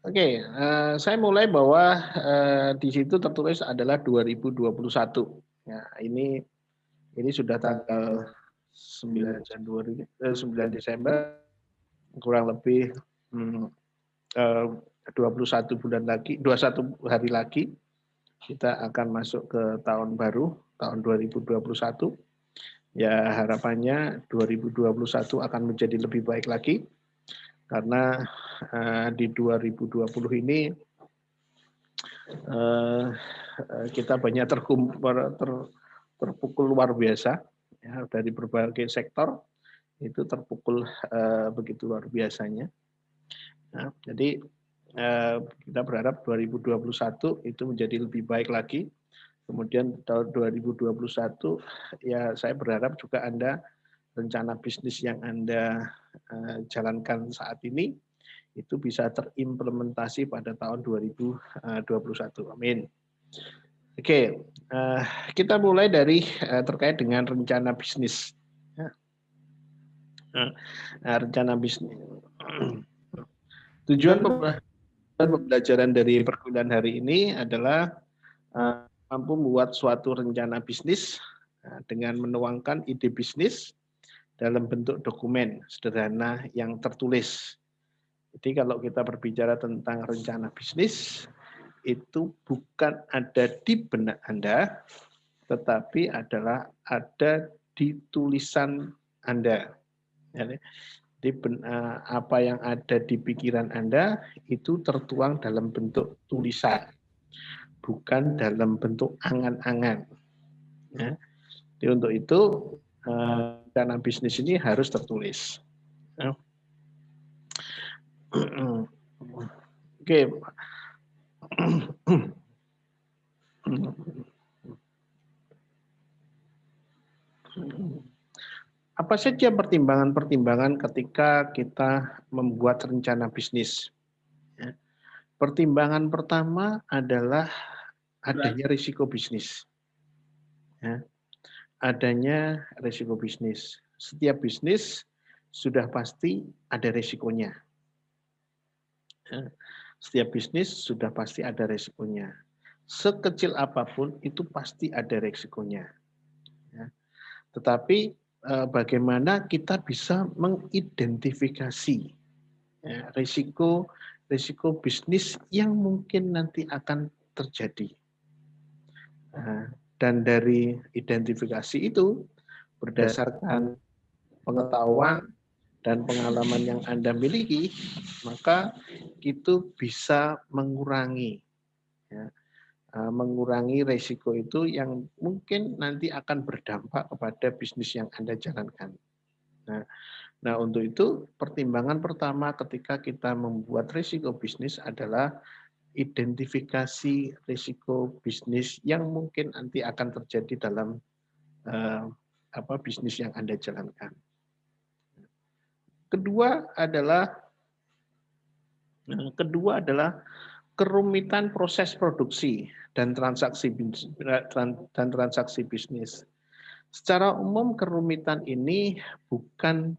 Oke, saya mulai bahwa, di situ tertulis adalah 2021. Ya, ini sudah tanggal 9 Januari 9 Desember, kurang lebih, mmm, eee, 21 bulan lagi 21 hari lagi, kita akan masuk ke tahun baru, tahun 2021. Ya, harapannya 2021 akan menjadi lebih baik lagi, karena, di 2020 ini, eee kita banyak terpukul luar biasa, ya, dari berbagai sektor, itu terpukul, begitu luar biasanya. Nah, jadi, kita berharap 2021 itu menjadi lebih baik lagi. Kemudian tahun 2021, ya saya berharap juga Anda, rencana bisnis yang Anda, jalankan saat ini, itu bisa terimplementasi pada tahun 2021. Amin. Oke, kita mulai dari, terkait dengan rencana bisnis, ya. Rencana bisnis. Tujuan pembelajaran dari perkuliahan hari ini adalah, mampu membuat suatu rencana bisnis, dengan menuangkan ide bisnis dalam bentuk dokumen sederhana yang tertulis. Jadi kalau kita berbicara tentang rencana bisnis, itu bukan ada di benak Anda, tetapi adalah ada di tulisan Anda. Jadi apa yang ada di pikiran Anda itu tertuang dalam bentuk tulisan, bukan dalam bentuk angan-angan. Ya. Jadi untuk itu rencana bisnis ini harus tertulis. Ya. Oke. Apa saja pertimbangan-pertimbangan ketika kita membuat rencana bisnis? Ya. Pertimbangan pertama adalah adanya risiko bisnis. Ya. Adanya risiko bisnis. Setiap bisnis sudah pasti ada risikonya. Ya. Setiap bisnis sudah pasti ada risikonya. Sekecil apapun itu pasti ada risikonya. Ya. Tetapi bagaimana kita bisa mengidentifikasi, ya, risiko bisnis yang mungkin nanti akan terjadi. Dan dari identifikasi itu, berdasarkan pengetahuan dan pengalaman yang Anda miliki, maka itu bisa mengurangi, ya, mengurangi risiko itu yang mungkin nanti akan berdampak kepada bisnis yang Anda jalankan. Nah, untuk itu pertimbangan pertama ketika kita membuat risiko bisnis adalah identifikasi risiko bisnis yang mungkin nanti akan terjadi dalam bisnis yang Anda jalankan. Kedua adalah kerumitan proses produksi dan transaksi bisnis. Secara umum kerumitan ini bukan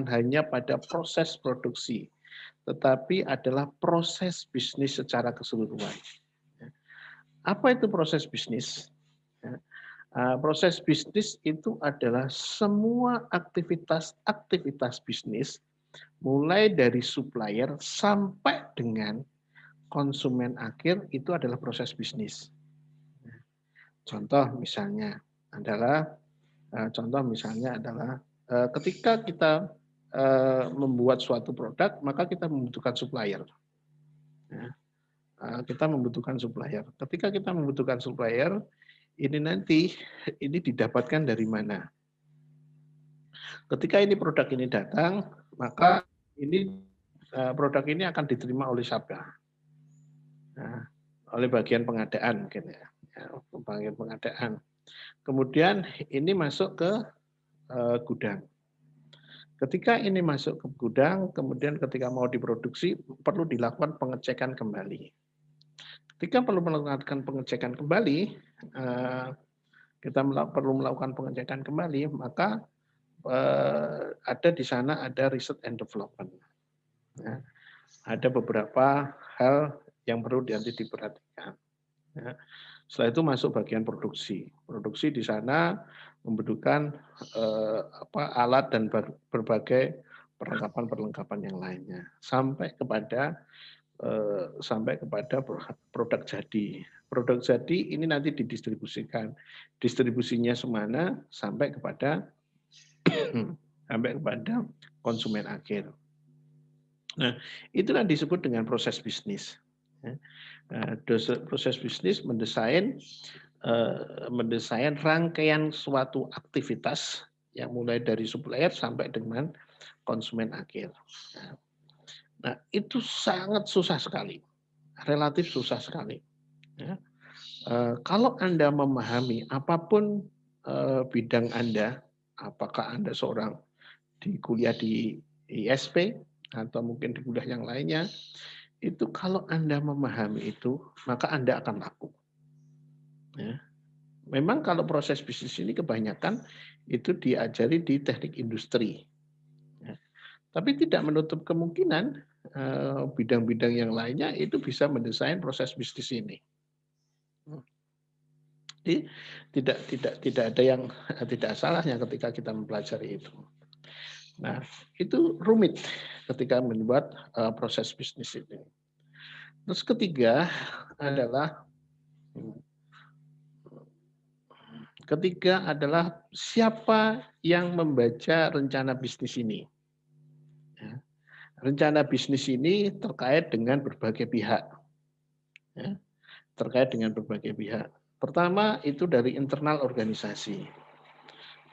hanya pada proses produksi, tetapi adalah proses bisnis secara keseluruhan. Apa itu proses bisnis? Proses bisnis itu adalah semua aktivitas bisnis, mulai dari supplier sampai dengan konsumen akhir, itu adalah proses bisnis. Contoh misalnya adalah ketika kita membuat suatu produk, maka kita membutuhkan supplier. Kita membutuhkan supplier. Ketika kita membutuhkan supplier, ini didapatkan dari mana? Ketika produk ini datang, maka produk ini akan diterima oleh siapa? Oleh bagian pengadaan mungkin ya. Bagian pengadaan. Kemudian ini masuk ke gudang. Ketika ini masuk ke gudang, kemudian ketika mau diproduksi perlu dilakukan pengecekan kembali. Ketika perlu melakukan pengecekan kembali, kita perlu melakukan pengecekan kembali, maka ada di sana ada research and development. ada beberapa hal yang perlu nanti diperhatikan. Ya. Setelah itu masuk bagian produksi. Produksi di sana membutuhkan alat dan berbagai perlengkapan-perlengkapan yang lainnya sampai kepada produk jadi. Produk jadi ini nanti didistribusikan. Distribusinya semana sampai kepada konsumen akhir. Nah, itulah disebut dengan proses bisnis. Ya. Proses bisnis mendesain rangkaian suatu aktivitas yang mulai dari supplier sampai dengan konsumen akhir. Nah, itu sangat susah sekali, relatif susah sekali. Ya. Kalau Anda memahami apapun bidang Anda, apakah Anda seorang kuliah di ISP atau mungkin di kuliah yang lainnya, itu kalau Anda memahami itu, maka Anda akan laku. Ya. Memang kalau proses bisnis ini kebanyakan itu diajari di teknik industri. Ya. Tapi tidak menutup kemungkinan bidang-bidang yang lainnya itu bisa mendesain proses bisnis ini. Jadi tidak ada yang tidak salahnya ketika kita mempelajari itu. Nah, itu rumit ketika membuat proses bisnis ini. Terus ketiga adalah siapa yang membaca rencana bisnis ini. Ya. Rencana bisnis ini terkait dengan berbagai pihak. Ya. Terkait dengan berbagai pihak. Pertama itu dari internal organisasi.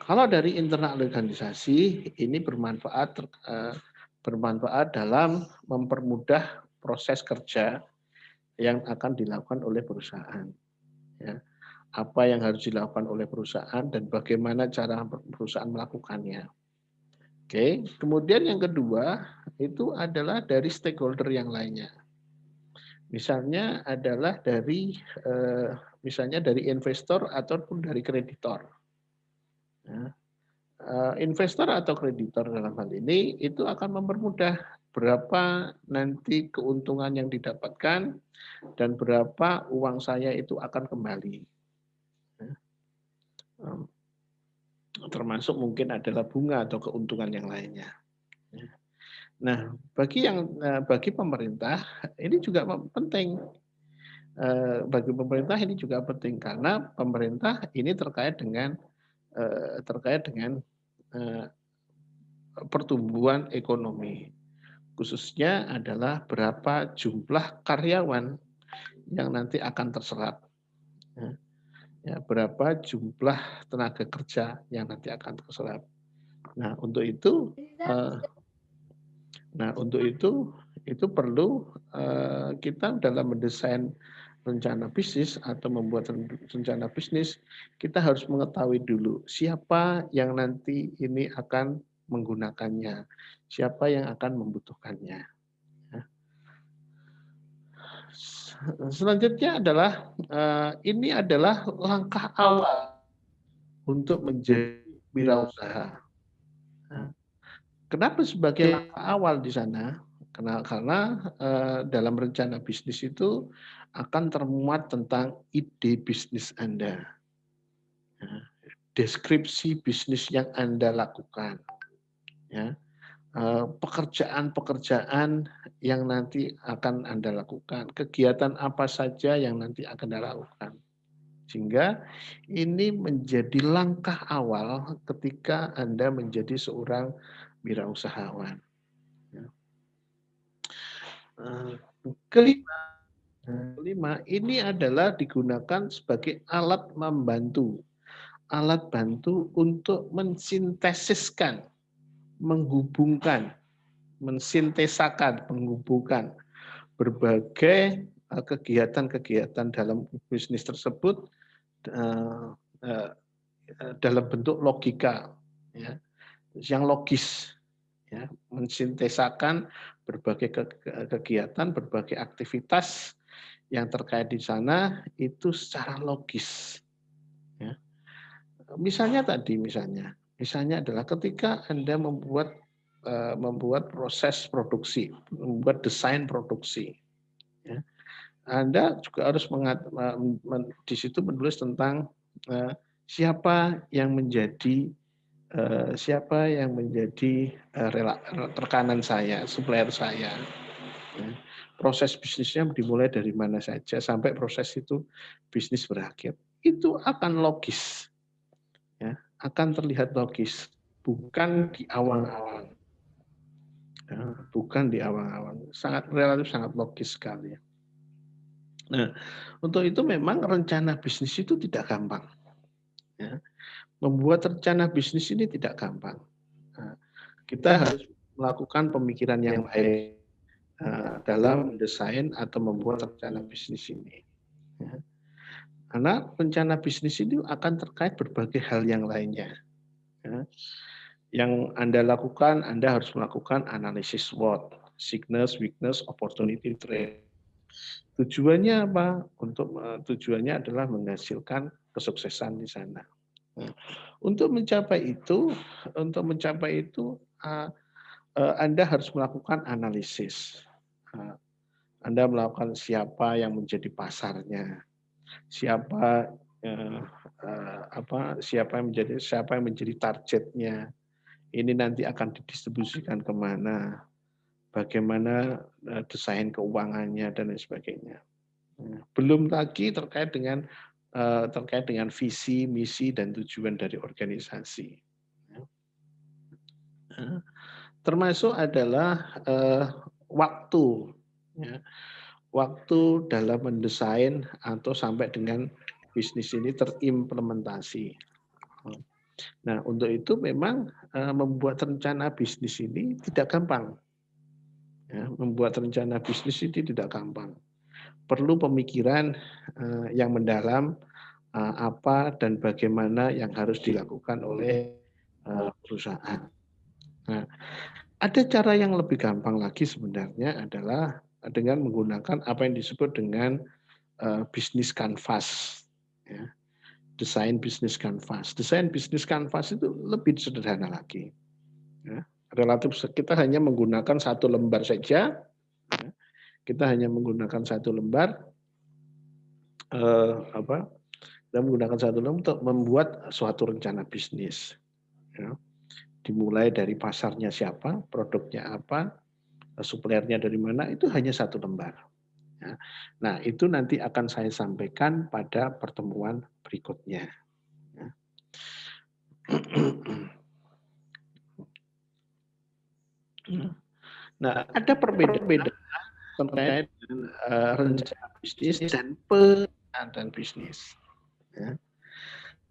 Kalau dari internal organisasi ini bermanfaat dalam mempermudah proses kerja yang akan dilakukan oleh perusahaan. Ya. Apa yang harus dilakukan oleh perusahaan dan bagaimana cara perusahaan melakukannya. Oke, kemudian yang kedua itu adalah dari stakeholder yang lainnya. Misalnya adalah dari investor ataupun dari kreditor. Ya. Investor atau kreditor dalam hal ini itu akan mempermudah berapa nanti keuntungan yang didapatkan dan berapa uang saya itu akan kembali. Ya. Termasuk mungkin adalah bunga atau keuntungan yang lainnya. Ya. Nah, bagi pemerintah ini juga penting. Bagi pemerintah ini juga penting karena pemerintah ini terkait dengan pertumbuhan ekonomi. Khususnya adalah berapa jumlah karyawan yang nanti akan terserap. Ya, berapa jumlah tenaga kerja yang nanti akan terserap. Nah, untuk itu itu perlu kita dalam mendesain rencana bisnis atau membuat rencana bisnis, kita harus mengetahui dulu siapa yang nanti ini akan menggunakannya, siapa yang akan membutuhkannya. Selanjutnya adalah ini adalah langkah awal untuk menjadi wirausaha. Kenapa sebagai langkah awal di sana? Karena dalam rencana bisnis itu akan termuat tentang ide bisnis Anda, deskripsi bisnis yang Anda lakukan, ya, pekerjaan-pekerjaan yang nanti akan Anda lakukan, kegiatan apa saja yang nanti akan Anda lakukan. Sehingga ini menjadi langkah awal ketika Anda menjadi seorang wirausahawan. Kelima, ini adalah digunakan sebagai alat membantu. Alat bantu untuk mensintesiskan, menghubungkan, mensintesakan, menghubungkan berbagai kegiatan-kegiatan dalam bisnis tersebut dalam bentuk logika, ya, yang logis, ya, mensintesakan berbagai kegiatan, berbagai aktivitas yang terkait di sana itu secara logis. Ya. Misalnya adalah ketika Anda membuat membuat proses produksi, membuat desain produksi. Ya. Anda juga harus di situ menulis tentang siapa yang menjadi rekanan saya, supplier saya. Ya. Proses bisnisnya dimulai dari mana saja sampai proses itu bisnis berakhir. Itu akan logis, ya, akan terlihat logis, bukan di awang-awang. Ya, bukan di awang-awang, relatif sangat logis sekali. Nah, untuk itu memang rencana bisnis itu tidak gampang. Ya. Membuat rencana bisnis ini tidak gampang. Nah, kita harus melakukan pemikiran yang baik dalam mendesain atau membuat rencana bisnis ini. Ya. Karena rencana bisnis ini akan terkait berbagai hal yang lainnya. Ya. Yang Anda lakukan, Anda harus melakukan analisis SWOT, sickness, weakness, opportunity, threat. Tujuannya apa? Tujuannya adalah menghasilkan kesuksesan di sana. Nah, untuk mencapai itu, Anda harus melakukan analisis. Anda melakukan siapa yang menjadi pasarnya, siapa yang menjadi targetnya. Ini nanti akan didistribusikan kemana, bagaimana desain keuangannya dan lain sebagainya. Belum lagi terkait dengan visi, misi, dan tujuan dari organisasi. Termasuk adalah waktu, ya, waktu dalam mendesain atau sampai dengan bisnis ini terimplementasi. Nah, untuk itu memang membuat rencana bisnis ini tidak gampang. Ya, membuat rencana bisnis ini tidak gampang. Perlu pemikiran yang mendalam apa dan bagaimana yang harus dilakukan oleh perusahaan. Nah, ada cara yang lebih gampang lagi sebenarnya adalah dengan menggunakan apa yang disebut dengan bisnis canvas. Ya. Desain bisnis canvas. Desain bisnis canvas itu lebih sederhana lagi. Ya. Relatif kita hanya menggunakan satu lembar saja. Ya. Kita hanya menggunakan satu lembar. Kita menggunakan satu lembar untuk membuat suatu rencana bisnis. Ya. Dimulai dari pasarnya siapa, produknya apa, suppliernya dari mana, itu hanya satu lembar. Ya. Nah, itu nanti akan saya sampaikan pada pertemuan berikutnya. Ya. Nah, ada perbedaan terkait dengan rencana bisnis dan perencanaan bisnis. Ya.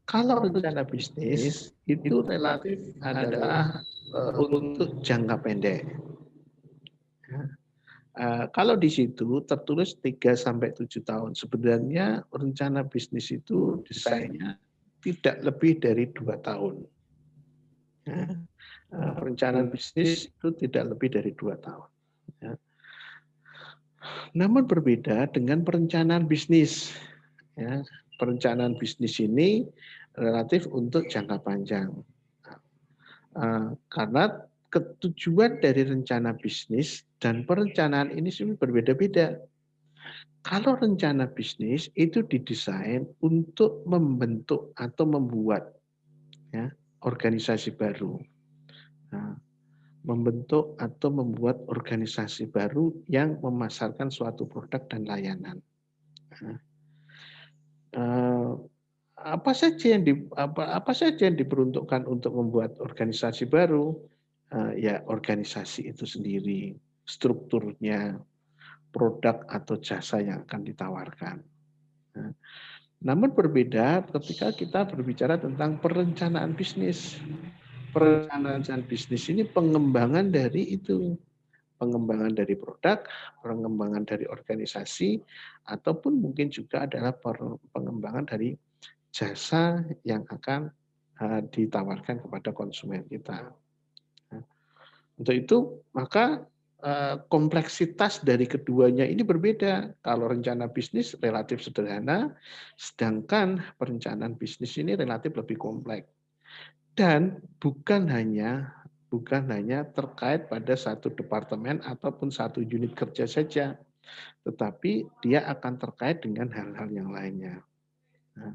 Kalau rencana bisnis itu relatif adalah untuk jangka pendek. Ya. Kalau di situ tertulis 3-7 tahun, sebenarnya rencana bisnis itu desainnya tidak lebih dari 2 tahun. Ya. Perencanaan bisnis itu tidak lebih dari 2 tahun. Ya. Namun berbeda dengan perencanaan bisnis. Ya. Perencanaan bisnis ini relatif untuk jangka panjang. Karena ketujuan dari rencana bisnis dan perencanaan ini berbeda-beda. Kalau rencana bisnis itu didesain untuk membentuk atau membuat ya, organisasi baru. Nah, membentuk atau membuat organisasi baru yang memasarkan suatu produk dan layanan. Nah, apa saja yang diperuntukkan untuk membuat organisasi baru? Ya organisasi itu sendiri, strukturnya, produk atau jasa yang akan ditawarkan. Nah, namun berbeda ketika kita berbicara tentang perencanaan bisnis. Perencanaan bisnis ini pengembangan dari itu. Pengembangan dari produk, pengembangan dari organisasi, ataupun mungkin juga adalah pengembangan dari jasa yang akan ditawarkan kepada konsumen kita. Nah, untuk itu maka kompleksitas dari keduanya ini berbeda. Kalau rencana bisnis relatif sederhana, sedangkan perencanaan bisnis ini relatif lebih kompleks. Dan bukan hanya bukan hanya terkait pada satu departemen ataupun satu unit kerja saja, tetapi dia akan terkait dengan hal-hal yang lainnya. Nah,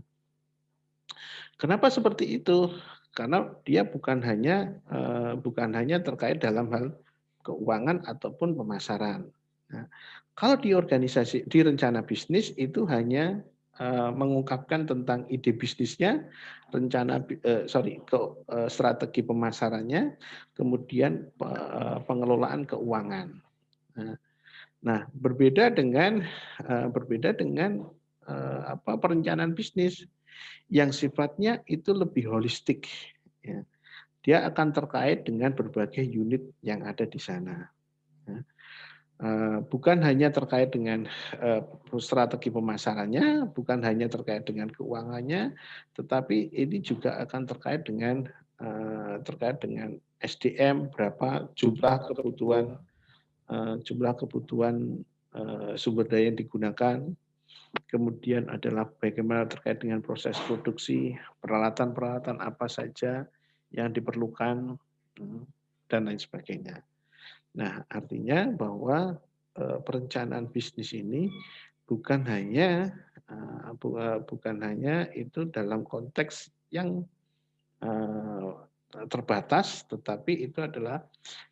kenapa seperti itu? Karena dia bukan hanya terkait dalam hal keuangan ataupun pemasaran. Nah, kalau di organisasi, di rencana bisnis itu hanya mengungkapkan tentang ide bisnisnya, strategi pemasarannya, kemudian pengelolaan keuangan. Nah, berbeda dengan perencanaan bisnis yang sifatnya itu lebih holistik. Ya. Dia akan terkait dengan berbagai unit yang ada di sana. Ya. Bukan hanya terkait dengan strategi pemasarannya, bukan hanya terkait dengan keuangannya, tetapi ini juga akan terkait dengan SDM, berapa jumlah kebutuhan sumber daya yang digunakan, kemudian adalah bagaimana terkait dengan proses produksi, peralatan-peralatan apa saja yang diperlukan, dan lain sebagainya. Nah, artinya bahwa perencanaan bisnis ini bukan hanya itu dalam konteks yang terbatas, tetapi itu adalah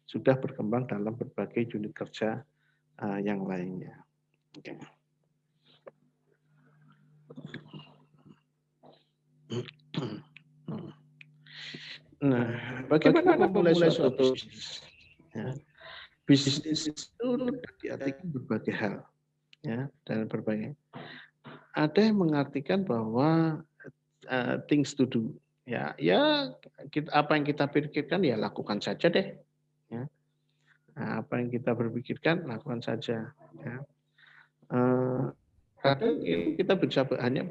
sudah berkembang dalam berbagai unit kerja yang lainnya. Oke. Nah, bagaimana memulai suatu bisnis? Ya, bisnis itu diartikan berbagai hal, ya, dan berbagai. Ada yang mengartikan bahwa things to do, ya, apa yang kita pikirkan ya lakukan saja deh, ya. Nah, apa yang kita berpikirkan lakukan saja, ya. Kadang kita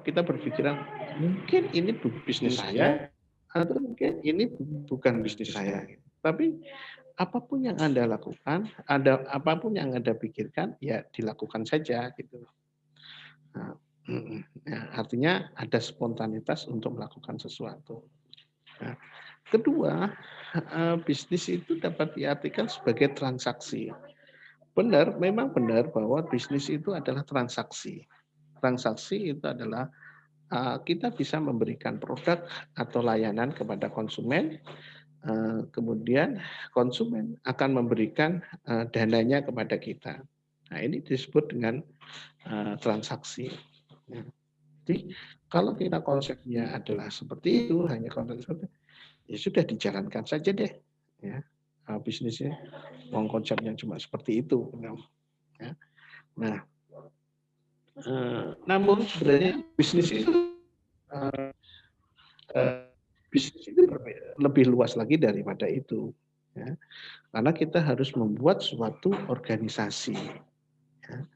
kita berpikiran mungkin ini bisnis saya atau mungkin ini bukan bisnis saya. Tapi apapun yang Anda lakukan, apapun yang Anda pikirkan, ya dilakukan saja gitu. Nah, ya, artinya ada spontanitas untuk melakukan sesuatu. Nah, kedua, bisnis itu dapat diartikan sebagai transaksi. Memang benar bahwa bisnis itu adalah transaksi. Transaksi itu adalah kita bisa memberikan produk atau layanan kepada konsumen, kemudian konsumen akan memberikan dananya kepada kita. Nah, ini disebut dengan transaksi. Ya. Jadi kalau kita konsepnya adalah seperti itu, hanya konsep, ya sudah dijalankan saja deh, ya, bisnisnya. Konsepnya cuma seperti itu. Ya. Nah, namun sebenarnya bisnis itu lebih luas lagi daripada itu, ya. Karena kita harus membuat suatu organisasi, ya.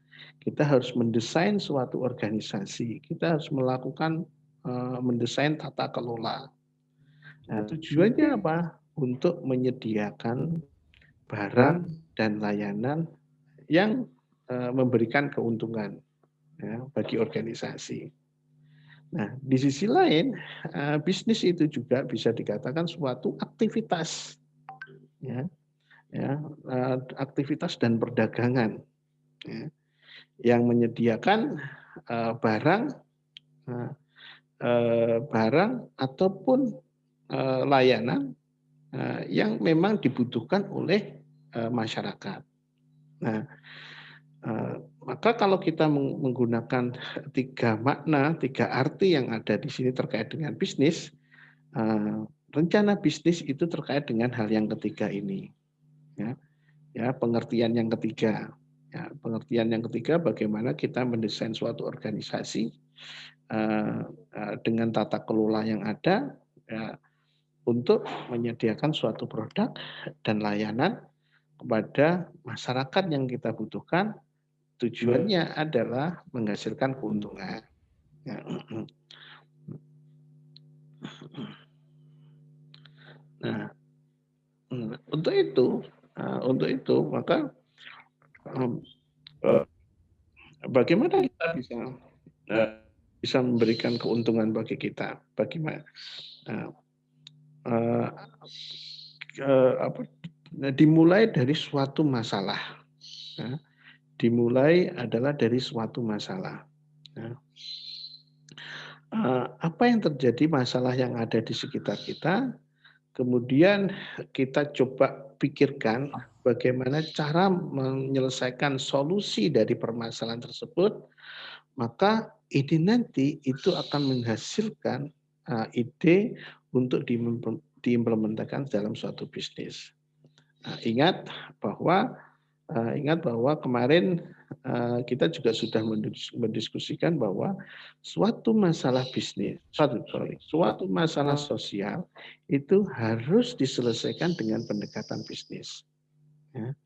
Kita harus mendesain suatu organisasi, kita harus melakukan mendesain tata kelola. Nah, tujuannya apa? Untuk menyediakan barang dan layanan yang memberikan keuntungan, ya, bagi organisasi. Nah, di sisi lain, bisnis itu juga bisa dikatakan suatu aktivitas, ya, aktivitas dan perdagangan, ya, yang menyediakan barang ataupun layanan yang memang dibutuhkan oleh masyarakat. Nah, maka kalau kita menggunakan 3 makna, 3 arti yang ada di sini terkait dengan bisnis, rencana bisnis itu terkait dengan hal yang ketiga ini. Ya, pengertian yang ketiga. Ya, pengertian yang ketiga bagaimana kita mendesain suatu organisasi dengan tata kelola yang ada, ya, untuk menyediakan suatu produk dan layanan kepada masyarakat yang kita butuhkan. Tujuannya adalah menghasilkan keuntungan. Ya. Nah, untuk itu maka bagaimana kita bisa memberikan keuntungan bagi kita? Bagaimana? dimulai dari suatu masalah. Ya. Dimulai adalah dari suatu masalah. Ya. Apa yang terjadi, masalah yang ada di sekitar kita, kemudian kita coba pikirkan bagaimana cara menyelesaikan solusi dari permasalahan tersebut, maka ide nanti itu akan menghasilkan ide untuk diimplementasikan dalam suatu bisnis. Ingat bahwa kemarin kita juga sudah mendiskusikan bahwa suatu masalah bisnis, suatu masalah sosial itu harus diselesaikan dengan pendekatan bisnis. Ya.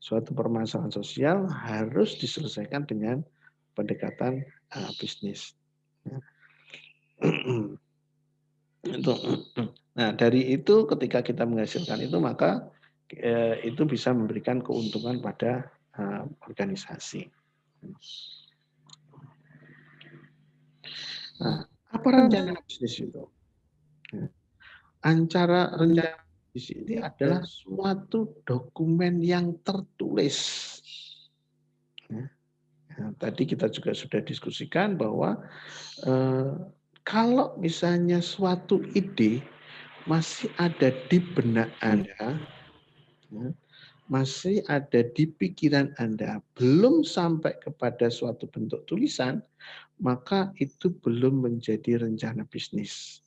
Suatu permasalahan sosial harus diselesaikan dengan pendekatan bisnis. Ya. Nah, dari itu ketika kita menghasilkan itu, maka itu bisa memberikan keuntungan pada organisasi. Nah, apa rencana bisnis itu? Rencana bisnis ini adalah suatu dokumen yang tertulis. Tadi kita juga sudah diskusikan bahwa kalau misalnya suatu ide masih ada di benak Anda, masih ada di pikiran Anda, belum sampai kepada suatu bentuk tulisan, maka itu belum menjadi rencana bisnis.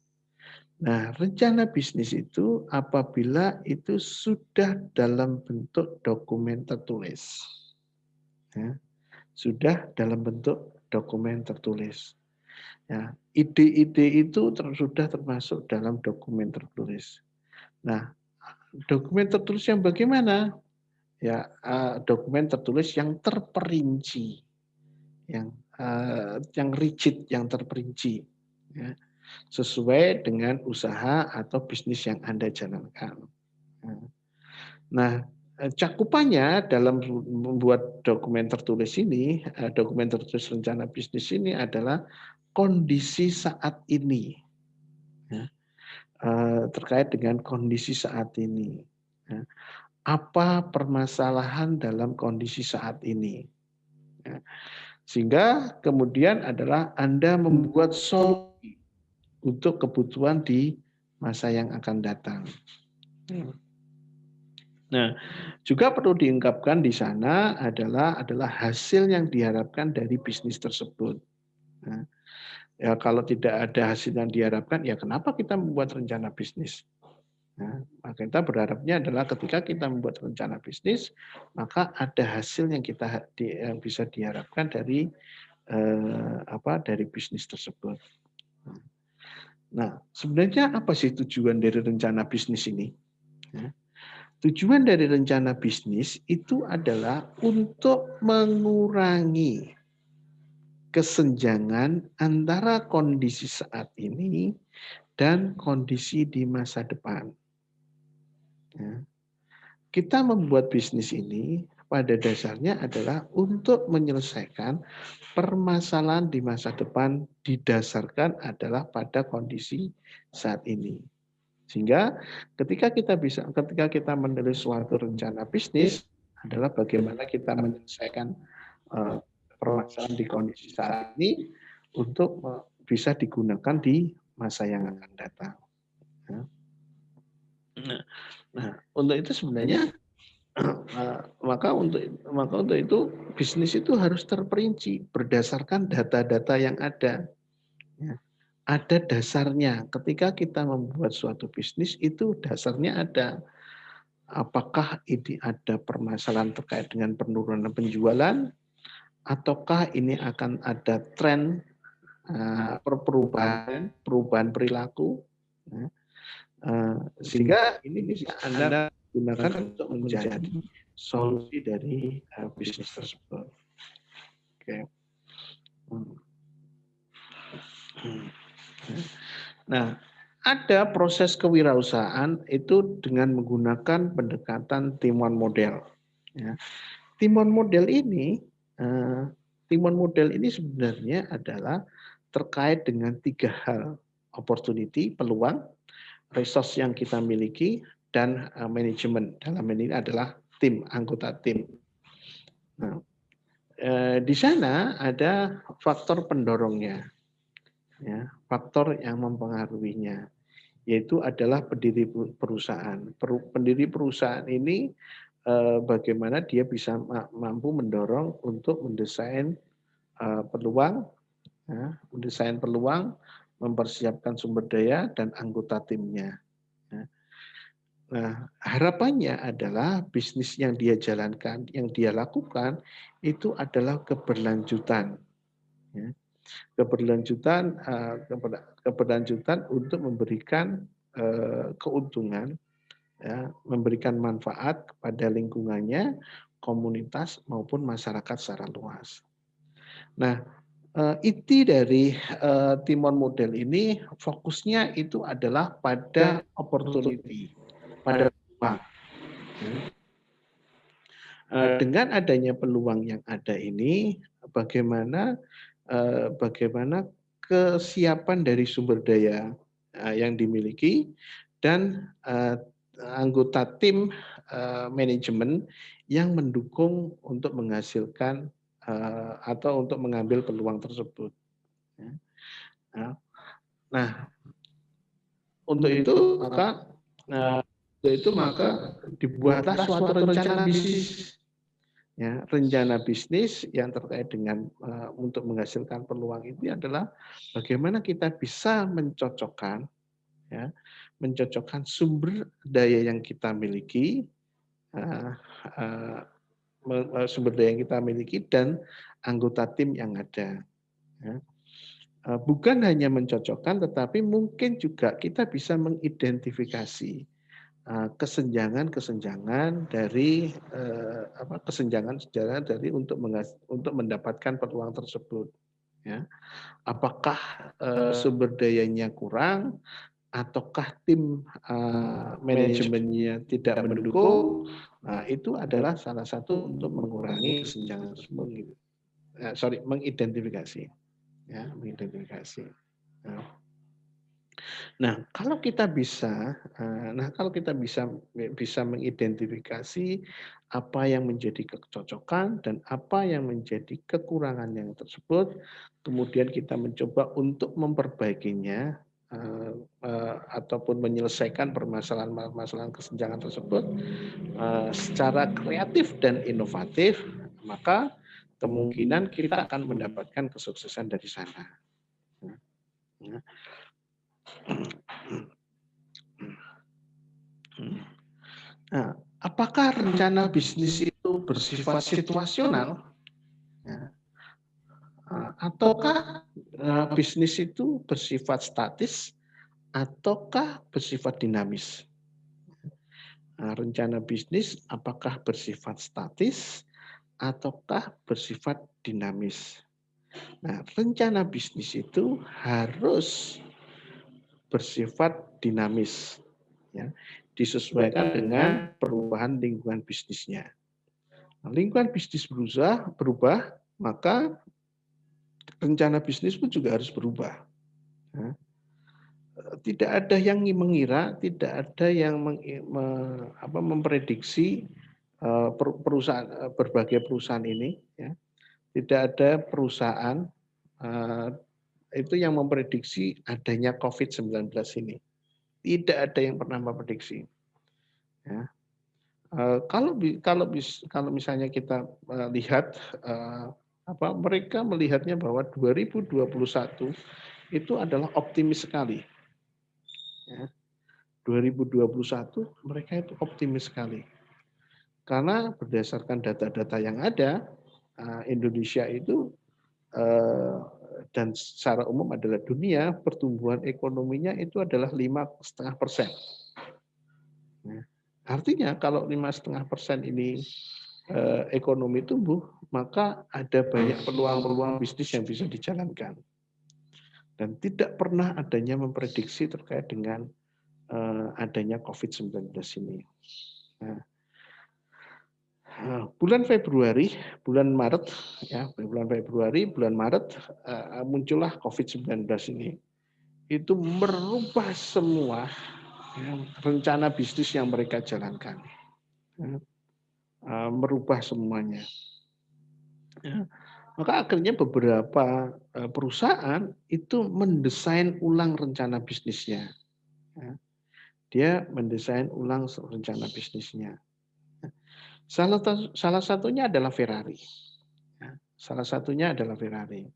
Nah, rencana bisnis itu apabila itu sudah dalam bentuk dokumen tertulis. Ya, sudah dalam bentuk dokumen tertulis. Ya, ide-ide itu sudah termasuk dalam dokumen tertulis. Nah, dokumen tertulis yang bagaimana? Ya, dokumen tertulis yang terperinci, yang rigid, yang terperinci, ya, sesuai dengan usaha atau bisnis yang Anda jalankan. Nah, cakupannya dalam membuat dokumen tertulis ini, dokumen tertulis rencana bisnis ini adalah kondisi saat ini, ya, terkait dengan kondisi saat ini. Ya. Apa permasalahan dalam kondisi saat ini. Ya. Sehingga kemudian adalah Anda membuat solusi untuk kebutuhan di masa yang akan datang. Nah, juga perlu diungkapkan di sana adalah hasil yang diharapkan dari bisnis tersebut. Nah, ya kalau tidak ada hasil yang diharapkan, ya kenapa kita membuat rencana bisnis? Nah, maka kita berharapnya adalah ketika kita membuat rencana bisnis, maka ada hasil yang yang bisa diharapkan dari dari bisnis tersebut. Nah, sebenarnya apa sih tujuan dari rencana bisnis ini? Ya. Tujuan dari rencana bisnis itu adalah untuk mengurangi kesenjangan antara kondisi saat ini dan kondisi di masa depan. Ya. Kita membuat bisnis ini pada dasarnya adalah untuk menyelesaikan permasalahan di masa depan, didasarkan adalah pada kondisi saat ini. Sehingga ketika kita menulis suatu rencana bisnis adalah bagaimana kita menyelesaikan permasalahan di kondisi saat ini untuk bisa digunakan di masa yang akan datang. Nah, untuk itu sebenarnya maka untuk itu bisnis itu harus terperinci berdasarkan data-data yang ada. Ya. Ada dasarnya. Ketika kita membuat suatu bisnis itu dasarnya ada. Apakah ini ada permasalahan terkait dengan penurunan penjualan, ataukah ini akan ada tren perubahan perilaku, ya. Sehingga ini bisa Anda gunakan untuk menjadi solusi dari bisnis tersebut. Oke. Nah, ada proses kewirausahaan itu dengan menggunakan pendekatan Timon model. Ya. Timon model ini sebenarnya adalah terkait dengan 3 hal: opportunity, peluang, resource yang kita miliki, dan manajemen. Dalam ini adalah tim, anggota tim. Nah, di sana ada faktor pendorongnya, ya, faktor yang mempengaruhinya, yaitu adalah pendiri perusahaan. Pendiri perusahaan ini bagaimana dia bisa mampu mendorong untuk mendesain peluang, ya, mendesain peluang, mempersiapkan sumber daya dan anggota timnya. Ya. Nah, harapannya adalah bisnis yang dia jalankan, yang dia lakukan itu adalah keberlanjutan, ya. Keberlanjutan untuk memberikan keuntungan, ya, memberikan manfaat kepada lingkungannya, komunitas maupun masyarakat secara luas. Nah, inti dari Timon Model ini fokusnya itu adalah pada opportunity, pada peluang. Dengan adanya peluang yang ada ini, bagaimana kesiapan dari sumber daya yang dimiliki dan anggota tim manajemen yang mendukung untuk menghasilkan atau untuk mengambil peluang tersebut. Nah, untuk itu maka dibuatlah suatu rencana bisnis. Ya, rencana bisnis yang terkait dengan untuk menghasilkan peluang itu adalah bagaimana kita bisa mencocokkan, ya, mencocokkan sumber daya yang kita miliki, sumber daya yang kita miliki dan anggota tim yang ada. Ya. Bukan hanya mencocokkan, tetapi mungkin juga kita bisa mengidentifikasi kesenjangan dari kesenjangan dari untuk mendapatkan peluang tersebut, ya. Apakah sumber dayanya kurang ataukah tim manajemennya tidak mendukung? Nah, itu adalah salah satu untuk mengurangi kesenjangan tersebut, gitu. Mengidentifikasi, ya, mengidentifikasi. Nah, kalau kita bisa mengidentifikasi apa yang menjadi kecocokan dan apa yang menjadi kekurangan yang tersebut, kemudian kita mencoba untuk memperbaikinya ataupun menyelesaikan permasalahan kesenjangan tersebut secara kreatif dan inovatif, maka kemungkinan kita akan mendapatkan kesuksesan dari sana. Ya. Nah, apakah rencana bisnis itu bersifat situasional, ya, ataukah bisnis itu bersifat statis, ataukah bersifat dinamis? Nah, rencana bisnis apakah bersifat statis, ataukah bersifat dinamis? Nah, rencana bisnis itu harus bersifat dinamis, ya, disesuaikan dengan perubahan lingkungan bisnisnya. Nah, lingkungan bisnis berubah, maka rencana bisnis pun juga harus berubah. Ya. Tidak ada yang mengira, tidak ada yang memprediksi berbagai perusahaan ini. Ya. Tidak ada perusahaan itu yang memprediksi adanya COVID-19 ini. Tidak ada yang pernah memprediksi. Ya. Kalau misalnya kita lihat mereka melihatnya bahwa 2021 itu adalah optimis sekali. Ya. 2021 mereka itu optimis sekali. Karena berdasarkan data-data yang ada, Indonesia itu dan secara umum adalah dunia, pertumbuhan ekonominya itu adalah 5,5%. Nah, artinya kalau 5,5% ini ekonomi tumbuh, maka ada banyak peluang-peluang bisnis yang bisa dijalankan. Dan tidak pernah adanya memprediksi terkait dengan adanya COVID-19 ini. Nah, bulan Februari, bulan Maret, ya, bulan Maret muncullah COVID-19 ini. Itu merubah semua, ya, rencana bisnis yang mereka jalankan, ya, merubah semuanya. Ya. Maka akhirnya beberapa perusahaan itu mendesain ulang rencana bisnisnya. Ya. Dia mendesain ulang rencana bisnisnya. Salah satunya adalah Ferrari. Ya. Salah satunya adalah Ferrari.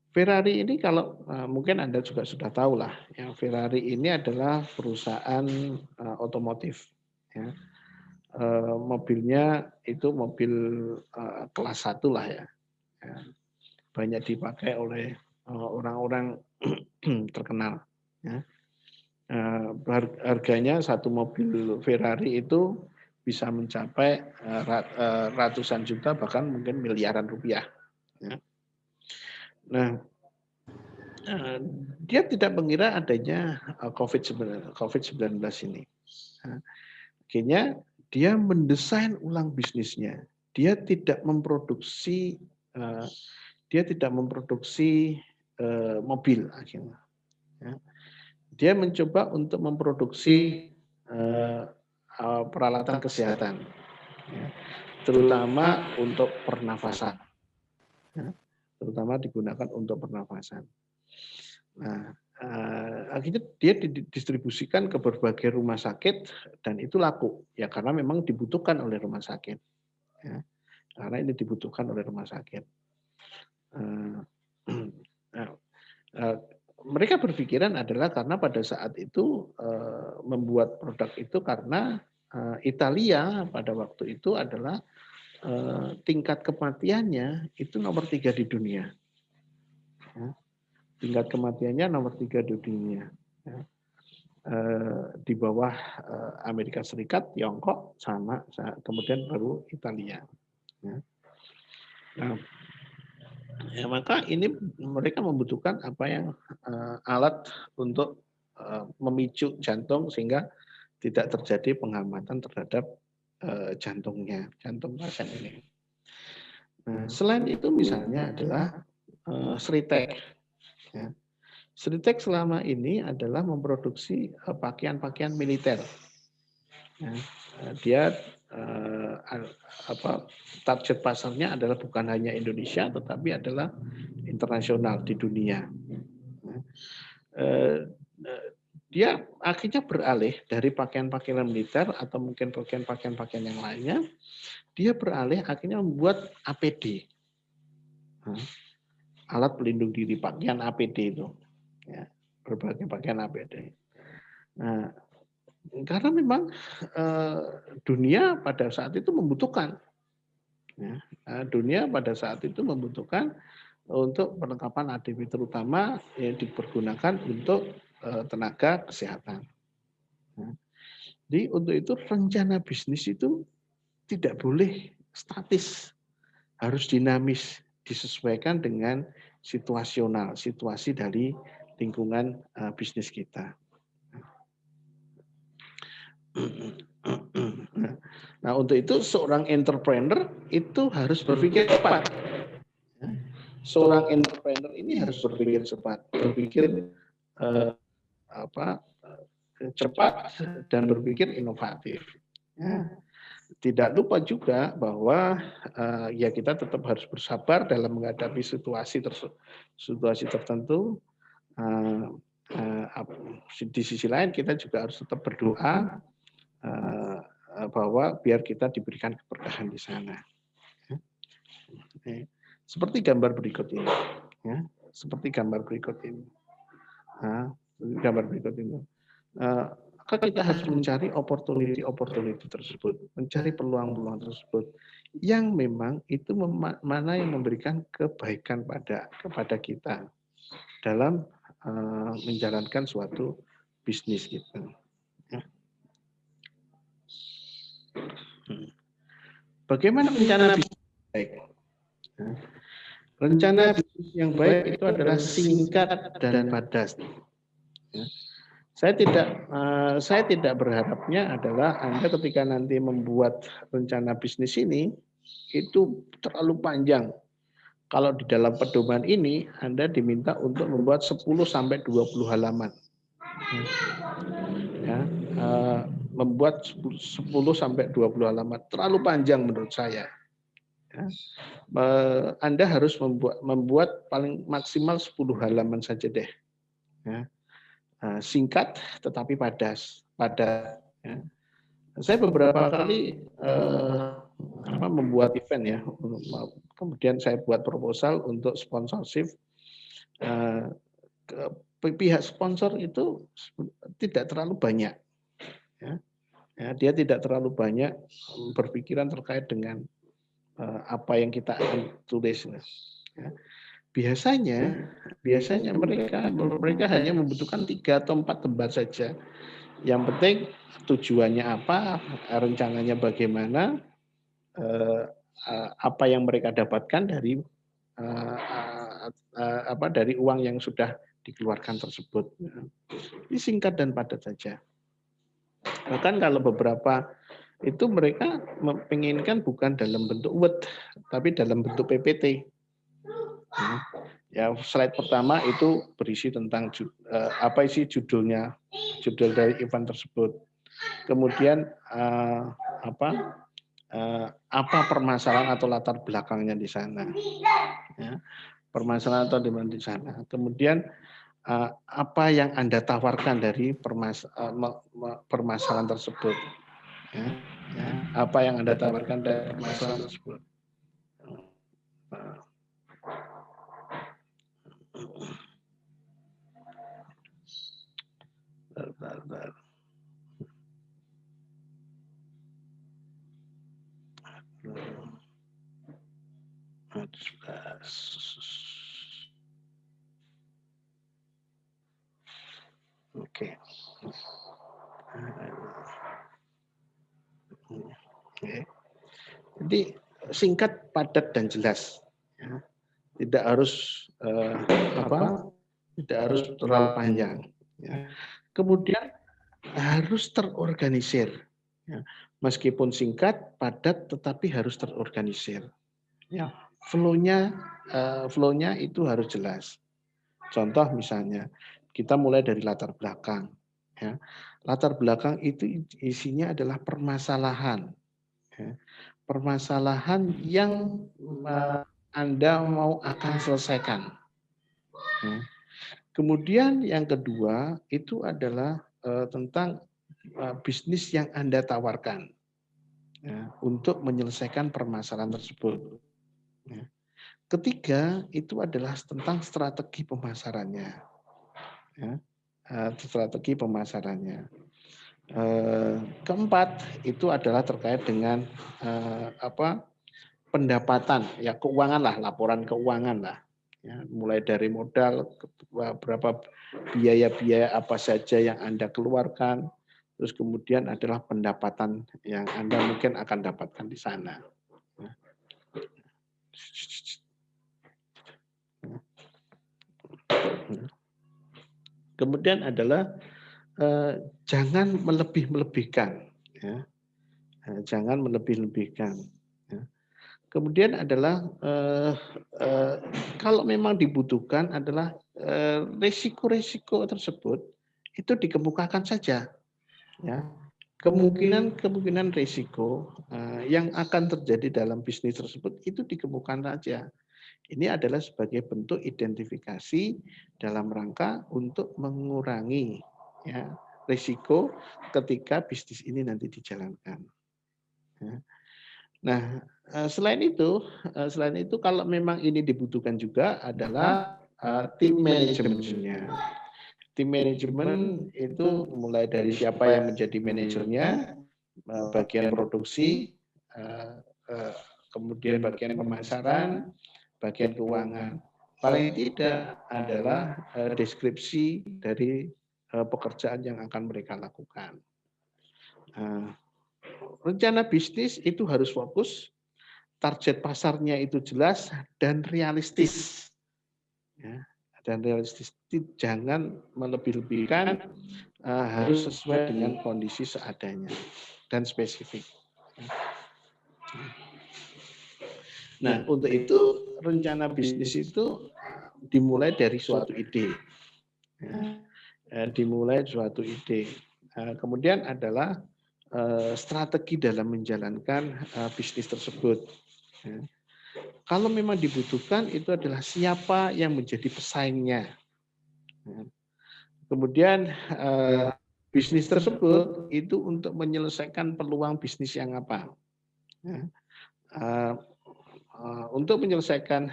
Ferrari ini kalau mungkin Anda juga sudah tahu lah, ya, Ferrari ini adalah perusahaan otomotif. Ya. Mobilnya itu mobil kelas 1 lah ya. Ya. Banyak dipakai oleh orang-orang terkenal. Ya. Harganya satu mobil Ferrari itu bisa mencapai ratusan juta bahkan mungkin miliaran rupiah. Ya. Nah, dia tidak mengira adanya COVID-19 ini. Nah, akhirnya dia mendesain ulang bisnisnya. Dia tidak memproduksi mobil akhirnya. Ya. Dia mencoba untuk memproduksi peralatan kesehatan, ya, terutama untuk pernafasan. Ya, terutama digunakan untuk pernafasan. Nah, akhirnya dia didistribusikan ke berbagai rumah sakit dan itu laku ya karena memang dibutuhkan oleh rumah sakit. Ya, karena ini dibutuhkan oleh rumah sakit. Mereka berpikiran adalah karena pada saat itu membuat produk itu karena Italia pada waktu itu adalah tingkat kematiannya itu nomor 3 di dunia. Ya. Tingkat kematiannya nomor 3 di dunia. Ya. Di bawah Amerika Serikat, Tiongkok, sama kemudian baru Italia. Ya. Nah, ya, maka ini mereka membutuhkan apa yang alat untuk memicu jantung sehingga tidak terjadi penghambatan terhadap jantung pasien ini. Nah, selain itu misalnya adalah Sritek. Ya. Sritek selama ini adalah memproduksi pakaian-pakaian militer. Ya. Dia target pasarnya adalah bukan hanya Indonesia tetapi adalah internasional di dunia. Dia akhirnya beralih dari pakaian-pakaian militer atau mungkin pakaian-pakaian yang lainnya, dia beralih akhirnya membuat APD, alat pelindung diri, pakaian APD itu, ya, berbagai pakaian APD. Nah, karena memang dunia pada saat itu membutuhkan, ya, dunia pada saat itu membutuhkan untuk perlengkapan APD terutama yang dipergunakan untuk tenaga kesehatan. Nah, jadi untuk itu rencana bisnis itu tidak boleh statis, harus dinamis, disesuaikan dengan situasional, situasi dari lingkungan bisnis kita. Nah, untuk itu seorang entrepreneur itu harus berpikir cepat. Seorang entrepreneur ini harus berpikir cepat, berpikir cepat dan berpikir inovatif. Ya. Tidak lupa juga bahwa ya kita tetap harus bersabar dalam menghadapi situasi tertentu. Di sisi lain kita juga harus tetap berdoa bahwa biar kita diberikan keberkahan di sana. Seperti gambar berikut ini. Ya. Seperti gambar berikut ini. Maka kita harus mencari opportunity tersebut, mencari peluang-peluang tersebut yang memang itu mana yang memberikan kebaikan kepada kita dalam menjalankan suatu bisnis kita. Ya. Bagaimana rencana bisnis yang baik? Ya. Rencana bisnis yang baik itu adalah singkat dan padat. Ya. Saya tidak berharapnya adalah Anda ketika nanti membuat rencana bisnis ini itu terlalu panjang. Kalau di dalam pedoman ini Anda diminta untuk membuat 10 sampai 20 halaman. Ya. membuat 10 sampai 20 halaman terlalu panjang menurut saya. Ya. Anda harus membuat paling maksimal 10 halaman saja deh. Ya. Singkat tetapi padat. Ya. Saya beberapa kali membuat event ya, kemudian saya buat proposal untuk sponsorship. Pihak sponsor itu tidak terlalu banyak, ya. Ya, dia tidak terlalu banyak berpikiran terkait dengan apa yang kita tulis. Ya. Biasanya mereka hanya membutuhkan 3 atau 4 tempat saja. Yang penting tujuannya apa, rencananya bagaimana, apa yang mereka dapatkan dari dari uang yang sudah dikeluarkan tersebut. Ini singkat dan padat saja. Bahkan kalau beberapa itu mereka menginginkan bukan dalam bentuk Word, tapi dalam bentuk PPT. Ya, slide pertama itu berisi tentang apa isi judulnya, judul dari event tersebut. Kemudian apa permasalahan atau latar belakangnya di sana. Ya, permasalahan atau di sana. Kemudian apa yang Anda tawarkan dari permasalahan tersebut. Ya, apa yang Anda tawarkan dari permasalahan tersebut. Bentar. Oke. Jadi singkat, padat dan jelas. Ya. Tidak harus tidak harus terlalu panjang. Ya. Kemudian harus terorganisir. Ya. Meskipun singkat, padat, tetapi harus terorganisir. Ya. Flow-nya itu harus jelas. Contoh misalnya, kita mulai dari latar belakang. Ya. Latar belakang itu isinya adalah permasalahan. Ya. Permasalahan yang Anda mau akan selesaikan. Ya. Kemudian yang kedua itu adalah tentang bisnis yang Anda tawarkan ya, untuk menyelesaikan permasalahan tersebut. Ya. Ketiga itu adalah tentang strategi pemasarannya. Ya. Strategi pemasarannya. Keempat itu adalah terkait dengan pendapatan, ya keuangan lah, laporan keuangan lah. Ya, mulai dari modal, berapa biaya-biaya apa saja yang Anda keluarkan, terus kemudian adalah pendapatan yang Anda mungkin akan dapatkan di sana. Kemudian adalah jangan melebih-lebihkan, ya. Jangan melebih-lebihkan. Ya. Kemudian adalah kalau memang dibutuhkan adalah risiko-risiko tersebut itu dikemukakan saja, ya. Kemungkinan risiko yang akan terjadi dalam bisnis tersebut itu dikemukakan saja. Ini adalah sebagai bentuk identifikasi dalam rangka untuk mengurangi ya, risiko ketika bisnis ini nanti dijalankan. Ya. Nah, selain itu kalau memang ini dibutuhkan juga adalah tim manajemennya. Tim manajemen itu mulai dari siapa yang menjadi manajernya, bagian produksi, kemudian bagian pemasaran, bagian keuangan. Paling tidak adalah deskripsi dari pekerjaan yang akan mereka lakukan. Rencana bisnis itu harus fokus, target pasarnya itu jelas dan realistis. Ya, dan realistis. Jangan melebih-lebihkan, harus sesuai dengan kondisi seadanya dan spesifik. Nah, untuk itu rencana bisnis itu dimulai dari suatu ide. Ya, dimulai suatu ide. Kemudian adalah strategi dalam menjalankan bisnis tersebut. Ya. Kalau memang dibutuhkan itu adalah siapa yang menjadi pesaingnya. Ya. Kemudian bisnis tersebut itu untuk menyelesaikan peluang bisnis yang apa. Ya. Untuk menyelesaikan,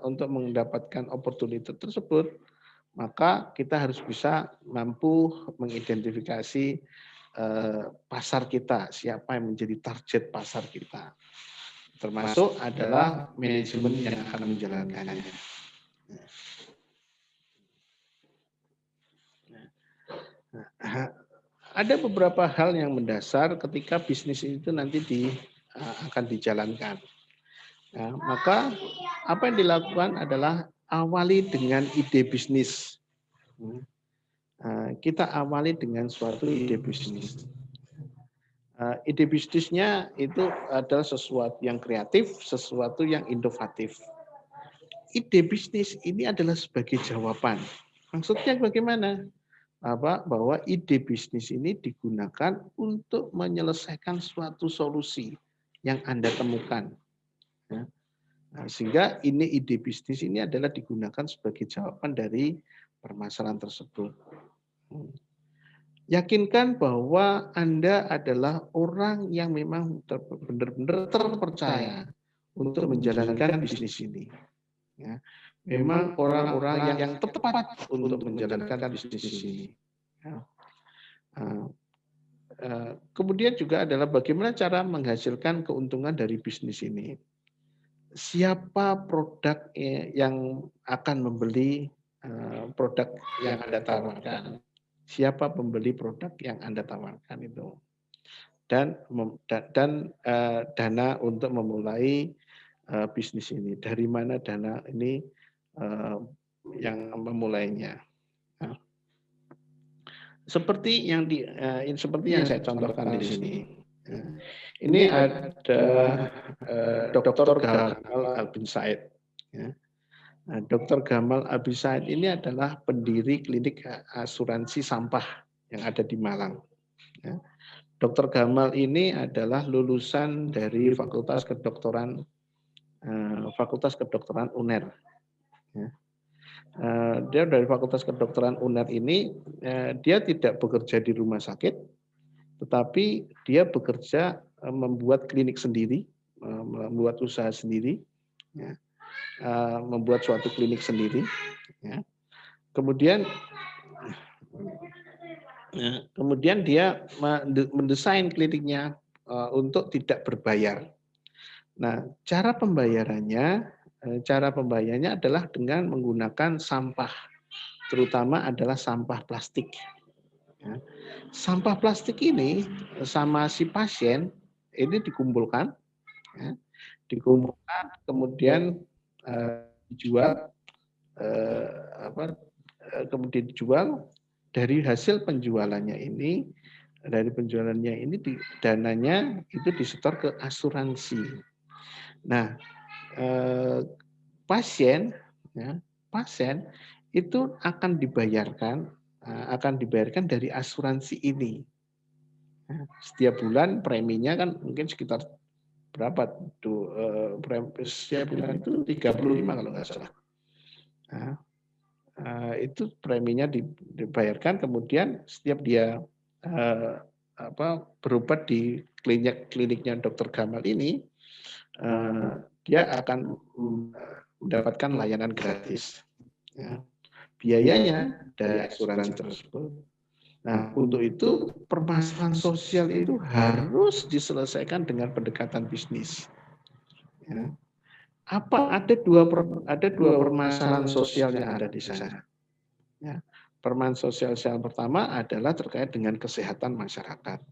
untuk mendapatkan opportunity tersebut, maka kita harus bisa mampu mengidentifikasi pasar kita, siapa yang menjadi target pasar kita. Termasuk adalah manajemen yang akan menjalankannya. Ada beberapa hal yang mendasar ketika bisnis itu nanti akan dijalankan. Nah, maka apa yang dilakukan adalah awali dengan ide bisnis. Kita awali dengan suatu ide bisnis. Ide bisnisnya itu adalah sesuatu yang kreatif, sesuatu yang inovatif. Ide bisnis ini adalah sebagai jawaban. Maksudnya bagaimana? Bahwa ide bisnis ini digunakan untuk menyelesaikan suatu solusi yang Anda temukan. Ya. Nah, sehingga ini ide bisnis ini adalah digunakan sebagai jawaban dari permasalahan tersebut. Yakinkan bahwa Anda adalah orang yang memang benar-benar terpercaya untuk menjalankan bisnis ini. Ya. Memang orang-orang yang tepat untuk menjalankan bisnis ini. Ya. Kemudian juga adalah bagaimana cara menghasilkan keuntungan dari bisnis ini. Siapa produk yang akan membeli produk yang Anda tawarkan? Siapa pembeli produk yang Anda tawarkan itu? Dan dana untuk memulai bisnis ini. Dari mana dana ini yang memulainya? Nah, seperti yang saya contohkan di sini. Ini ada Dr. Gamal Albin Said. Nah, Dr. Gamal Albin Said ini adalah pendiri klinik asuransi sampah yang ada di Malang. Dr. Gamal ini adalah lulusan dari Fakultas Kedokteran UNER. Dia dari Fakultas Kedokteran UNER ini, dia tidak bekerja di rumah sakit, tetapi dia bekerja membuat klinik sendiri, membuat usaha sendiri, membuat suatu klinik sendiri. Kemudian dia mendesain kliniknya untuk tidak berbayar. Nah, cara pembayarannya adalah dengan menggunakan sampah, terutama adalah sampah plastik. Sampah plastik ini sama si pasien ini dikumpulkan, kemudian dijual, kemudian dijual. Dari hasil penjualannya ini, dananya itu disetor ke asuransi. Nah, pasien itu akan dibayarkan dari asuransi ini. Setiap bulan preminya kan mungkin sekitar berapa tuh? Setiap bulan itu 35 kalau nggak salah. Itu preminya dibayarkan, kemudian setiap dia berobat di kliniknya Dr. Gamal ini, dia akan mendapatkan layanan gratis. Biayanya dari asuransi tersebut. Nah, untuk itu permasalahan sosial itu harus diselesaikan dengan pendekatan bisnis. Ada dua permasalahan sosial yang ada di sana. Permasalahan sosial yang pertama adalah terkait dengan kesehatan masyarakat.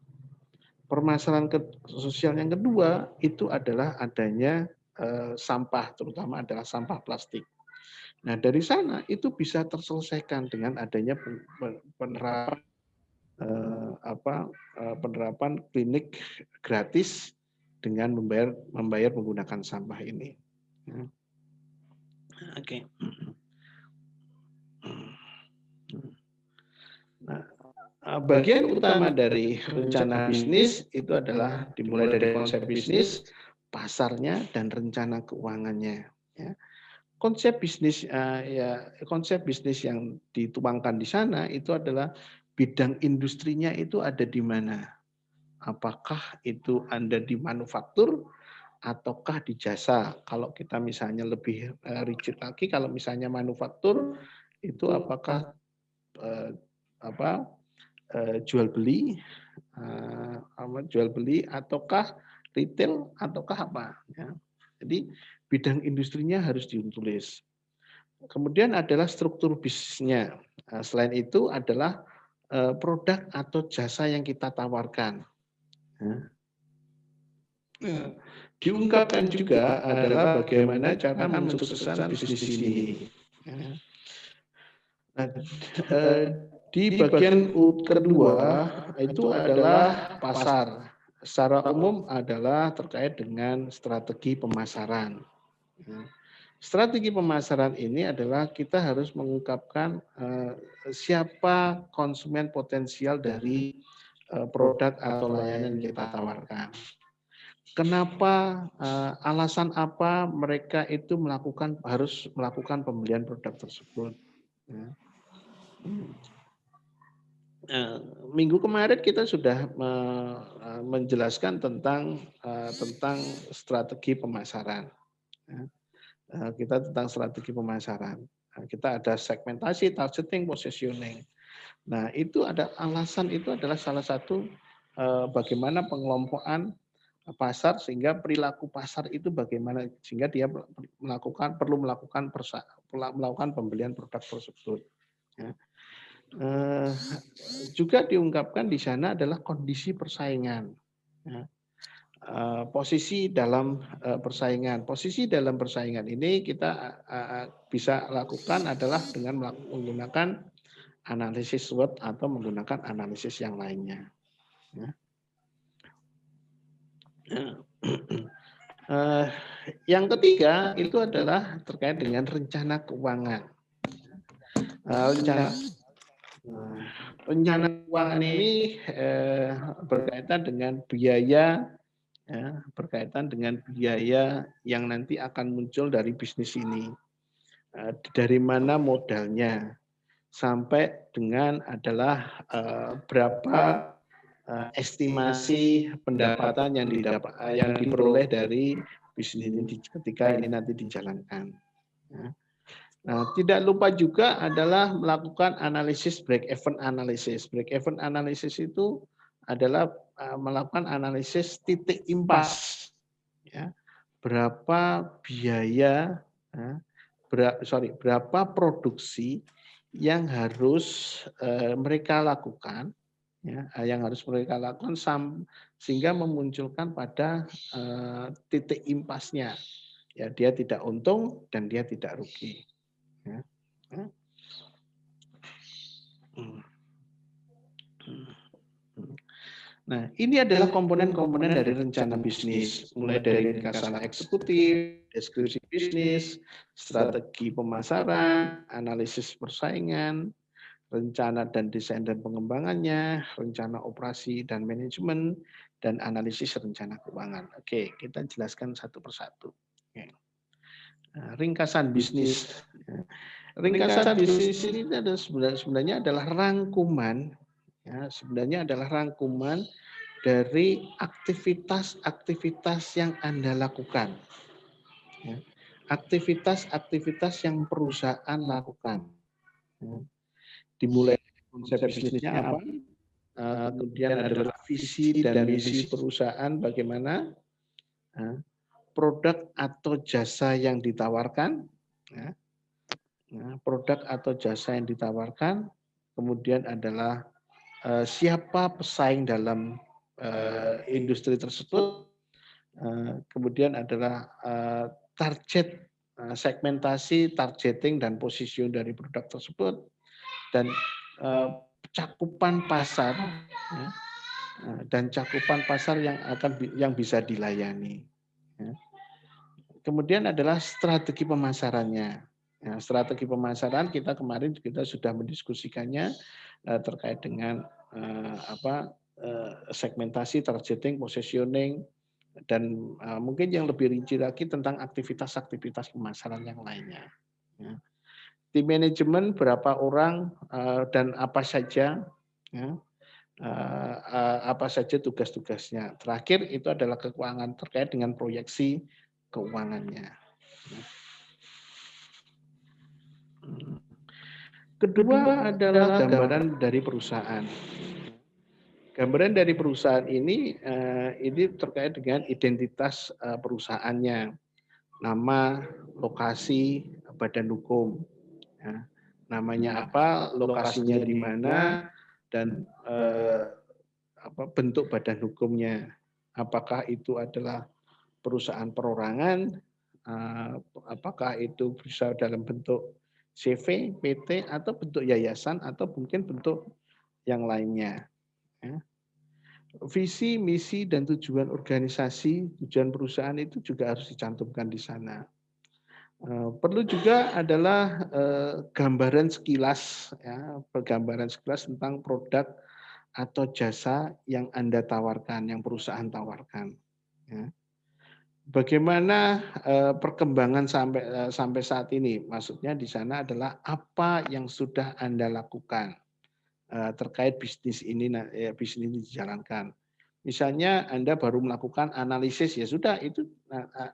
Permasalahan sosial yang kedua itu adalah adanya sampah, terutama adalah sampah plastik. Nah, dari sana itu bisa terselesaikan dengan adanya penerapan klinik gratis dengan membayar menggunakan sampah ini. Oke. Nah, Bagian utama dari rencana bisnis itu adalah dimulai dari konsep bisnis, pasarnya, dan rencana keuangannya. Ya. Konsep bisnis yang dituangkan di sana itu adalah bidang industrinya itu ada di mana. Apakah itu Anda di manufaktur ataukah di jasa? Kalau kita misalnya lebih rigid lagi, kalau misalnya manufaktur itu apakah eh, apa jual beli, jual beli ataukah retail ataukah apa? Ya. Jadi bidang industrinya harus ditulis. Kemudian adalah struktur bisnisnya. Selain itu adalah produk atau jasa yang kita tawarkan. Diungkapkan juga adalah bagaimana cara mensukseskan bisnis ini. Nah, di bagian kedua itu adalah pasar. Secara umum adalah terkait dengan strategi pemasaran. Strategi pemasaran ini adalah kita harus mengungkapkan siapa konsumen potensial dari produk atau layanan yang kita tawarkan. Kenapa, alasan apa mereka itu harus melakukan pembelian produk tersebut. Ya. Minggu kemarin kita sudah menjelaskan tentang strategi pemasaran. Kita tentang strategi pemasaran. Kita ada segmentasi, targeting, positioning. Nah, itu ada alasan itu adalah salah satu bagaimana pengelompokan pasar sehingga perilaku pasar itu bagaimana sehingga dia perlu melakukan pembelian produk tersebut. Ya. Juga diungkapkan di sana adalah kondisi persaingan. Ya. Posisi dalam persaingan. Posisi dalam persaingan ini kita bisa lakukan adalah dengan menggunakan analisis SWOT atau menggunakan analisis yang lainnya. Ya. Yang ketiga itu adalah terkait dengan rencana keuangan. Rencana keuangan ini berkaitan dengan biaya, berkaitan dengan biaya yang nanti akan muncul dari bisnis ini. Dari mana modalnya, sampai dengan adalah berapa estimasi pendapatan yang diperoleh dari bisnis ini ketika ini nanti dijalankan. Nah, tidak lupa juga adalah melakukan analisis break-even analysis. Break-even analysis itu adalah melakukan analisis titik impas. Ya. Berapa biaya, berapa produksi yang harus mereka lakukan, ya, yang harus mereka lakukan sehingga memunculkan pada titik impasnya. Ya, dia tidak untung dan dia tidak rugi. Nah, ini adalah komponen-komponen dari rencana bisnis, mulai dari ringkasan eksekutif, deskripsi bisnis, strategi pemasaran, analisis persaingan, rencana dan desain dan pengembangannya, rencana operasi dan manajemen, dan analisis rencana keuangan. Oke, kita jelaskan satu persatu. Oke. Nah, ringkasan bisnis. Ringkasan bisnis ini sebenarnya adalah rangkuman, ya, sebenarnya adalah rangkuman dari aktivitas-aktivitas yang Anda lakukan. Ya. Aktivitas-aktivitas yang perusahaan lakukan. Ya. Dimulai dari konsep bisnisnya apa, kemudian adalah visi dan misi perusahaan bagaimana, produk atau jasa yang ditawarkan, ya. Produk atau jasa yang ditawarkan, kemudian adalah siapa pesaing dalam industri tersebut, kemudian adalah target, segmentasi, targeting dan position dari produk tersebut, dan cakupan pasar, ya, dan cakupan pasar yang bisa dilayani. Ya. Kemudian adalah strategi pemasarannya. Ya, strategi pemasaran kita kemarin sudah mendiskusikannya terkait dengan segmentasi, targeting, positioning, dan mungkin yang lebih rinci lagi tentang aktivitas-aktivitas pemasaran yang lainnya. Ya. Tim manajemen berapa orang dan apa saja, ya, apa saja tugas-tugasnya. Terakhir itu adalah keuangan terkait dengan proyeksi keuangannya. Kedua adalah gambaran dari perusahaan. Gambaran dari perusahaan ini terkait dengan identitas perusahaannya, nama, lokasi, badan hukum. Ya. Namanya apa, lokasinya di mana, dan bentuk badan hukumnya. Apakah itu adalah perusahaan perorangan, apakah itu bisa dalam bentuk CV, PT, atau bentuk yayasan, atau mungkin bentuk yang lainnya. Ya. Visi, misi, dan tujuan organisasi, tujuan perusahaan itu juga harus dicantumkan di sana. Perlu juga adalah gambaran sekilas, ya, gambaran sekilas tentang produk atau jasa yang Anda tawarkan, yang perusahaan tawarkan. Ya. Bagaimana perkembangan sampai saat ini? Maksudnya di sana adalah apa yang sudah Anda lakukan terkait bisnis ini dijalankan. Misalnya Anda baru melakukan analisis, ya sudah itu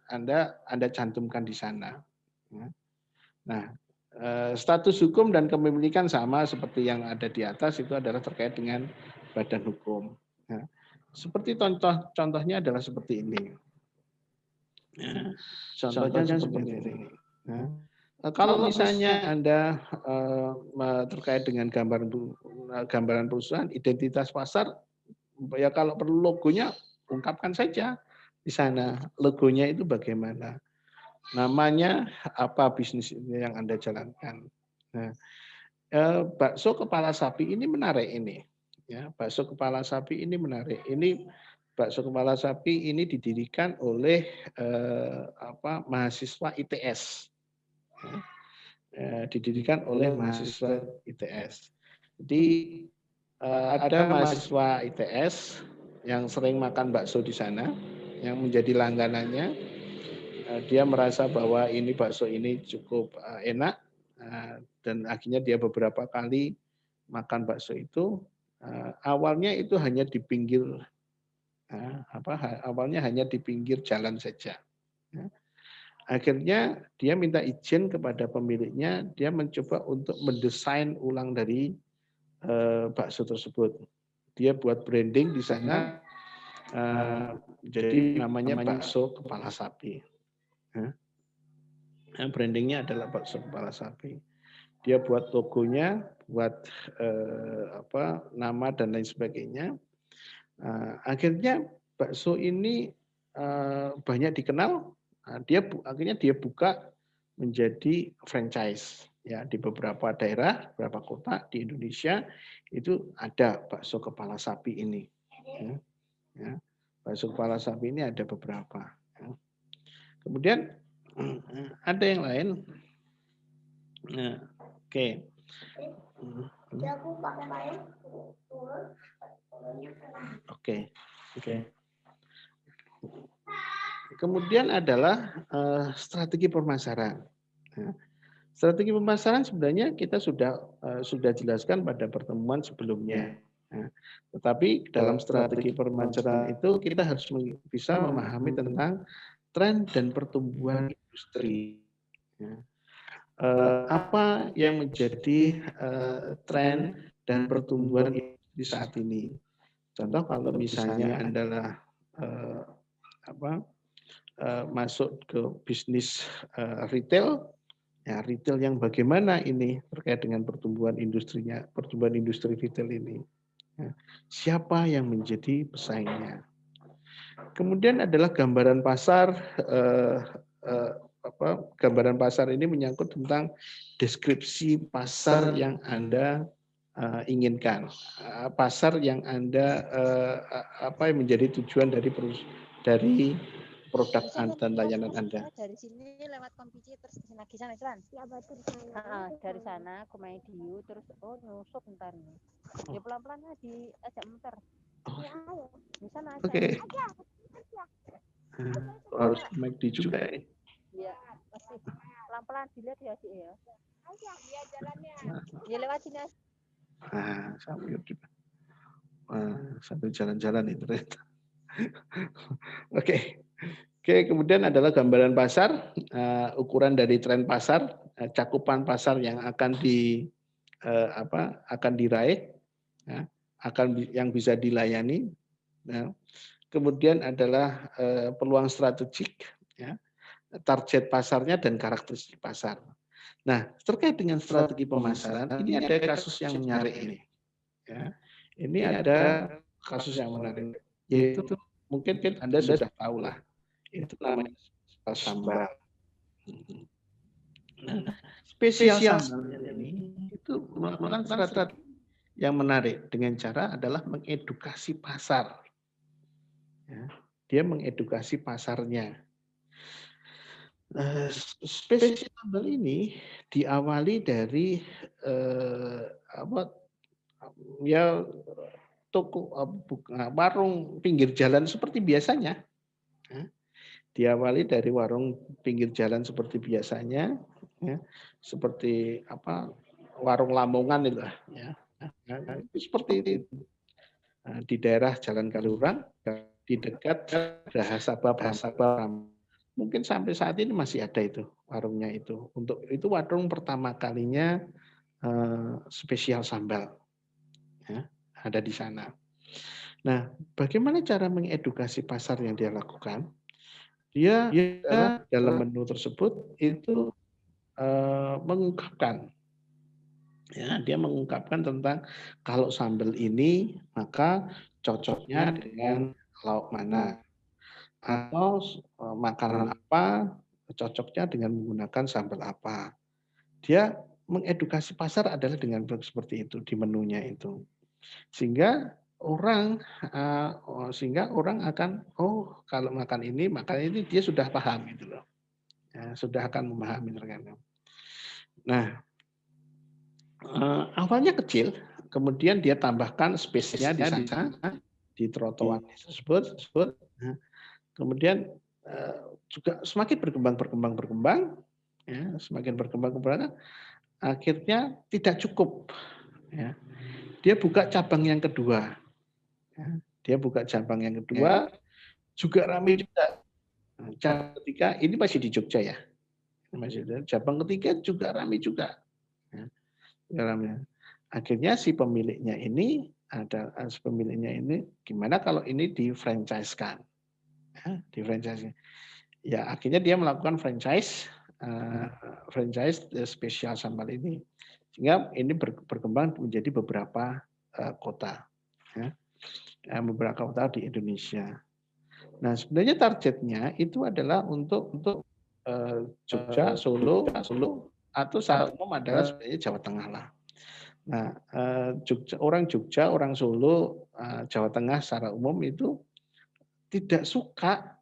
Anda cantumkan di sana. Nah, status hukum dan kepemilikan sama seperti yang ada di atas, itu adalah terkait dengan badan hukum. Nah, seperti contohnya adalah seperti ini. Contohnya seperti ini. Nah, kalau misalnya Anda terkait dengan gambaran perusahaan, identitas pasar, ya kalau perlu logonya, ungkapkan saja di sana. Logonya itu bagaimana? Namanya apa bisnis ini yang Anda jalankan. Nah, bakso kepala sapi ini menarik ini. Ya, bakso kepala sapi ini menarik. Ini bakso kepala sapi ini didirikan oleh mahasiswa ITS. Didirikan oleh mahasiswa ITS. Jadi ada mahasiswa ITS yang sering makan bakso di sana, yang menjadi langganannya. Dia merasa bahwa ini bakso ini cukup enak, dan akhirnya dia beberapa kali makan bakso itu. Awalnya itu hanya di pinggir awalnya hanya di pinggir jalan saja. Akhirnya dia minta izin kepada pemiliknya, dia mencoba untuk mendesain ulang dari bakso tersebut. Dia buat branding di sana, jadi namanya bakso kepala sapi. Brandingnya adalah bakso kepala sapi. Dia buat logonya, buat nama dan lain sebagainya. Akhirnya bakso ini banyak dikenal. Akhirnya dia buka menjadi franchise, ya, di beberapa daerah, beberapa kota di Indonesia itu ada bakso kepala sapi ini. Ya. Bakso kepala sapi ini ada beberapa. Ya. Kemudian ada yang lain. Nah, oke. Oke. Kemudian adalah strategi pemasaran. Strategi pemasaran sebenarnya kita sudah jelaskan pada pertemuan sebelumnya. Tetapi dalam strategi pemasaran itu kita harus bisa memahami tentang tren dan pertumbuhan industri. Apa yang menjadi tren dan pertumbuhan industri saat ini? Contoh kalau misalnya adalah masuk ke bisnis retail, ya retail yang bagaimana ini terkait dengan pertumbuhan industrinya, pertumbuhan industri retail ini. Ya, siapa yang menjadi pesaingnya? Kemudian adalah gambaran pasar. Gambaran pasar ini menyangkut tentang deskripsi pasar yang Anda inginkan, pasar yang Anda yang menjadi tujuan dari produk dan layanan Anda. Dari sini lewat komputer terus lagi sana jalan. Ya, dari sana aku main diu terus nusuk ntar nih. Ya pelan-pelan lah diajak muter. Oh, Ya ayo, bisa aja. oke. Aja. Harus McD juga ya. Iya, masih pelan-pelan dilihat ya sih ya. Aja, dia jalannya. Ya lewat sini aja. Sambil juga. Sambil jalan-jalan itu ternyata. Oke. Oke, kemudian adalah gambaran pasar, ukuran dari tren pasar, cakupan pasar yang akan akan diraih, ya, yang bisa dilayani. Ya. Kemudian adalah peluang strategik, ya, target pasarnya dan karakteristik pasar. Nah, terkait dengan strategi pemasaran, ini ada kasus yang menarik ini. Ya. Ini ada kasus yang menarik, yaitu mungkin Anda sudah tahu lah, itu namanya sambal. Nah, spesial sambal ini itu melakukan strategi yang menarik dengan cara adalah mengedukasi pasar. Ya, dia mengedukasi pasarnya. Spesial sambal ini diawali dari ya toko warung pinggir jalan seperti biasanya. Ya. Diawali dari warung pinggir jalan seperti biasanya, ya, seperti warung Lamongan itu lah, ya. Nah, itu seperti itu. Nah, di daerah Jalan Kaliurang, di dekat Bahasa mungkin sampai saat ini masih ada itu warungnya itu. Untuk itu warung pertama kalinya spesial sambal, ya, ada di sana. Nah, bagaimana cara mengedukasi pasar yang dia lakukan? Dia dalam menu tersebut itu mengungkapkan, ya, dia mengungkapkan tentang kalau sambal ini maka cocoknya dengan lauk mana, atau makanan apa cocoknya dengan menggunakan sambal apa. Dia mengedukasi pasar adalah dengan seperti itu di menunya itu. Sehingga sehingga orang akan, oh kalau makan ini dia sudah paham gitu loh. Ya, sudah akan memahami terkadang. Nah, awalnya kecil, kemudian dia tambahkan space-nya di sana, di trotoar tersebut. Nah, kemudian juga semakin berkembang, ya, semakin berkembang, akhirnya tidak cukup. Ya. Dia buka cabang yang kedua. Ya. Dia buka cabang yang kedua, juga ramai juga. Cabang ketiga, ini masih di Jogja ya. Cabang ketiga juga ramai juga. Ya. Akhirnya si pemiliknya ini gimana kalau ini di-franchise-kan. Ya, di-franchise. Ya, akhirnya dia melakukan franchise spesial sambal ini. Sehingga ini berkembang menjadi beberapa kota. Ya. Beberapa kota di Indonesia. Nah, sebenarnya targetnya itu adalah untuk Jogja, Solo, atau secara umum adalah sebenarnya Jawa Tengah lah. Nah, orang Jogja, orang Solo, Jawa Tengah secara umum itu tidak suka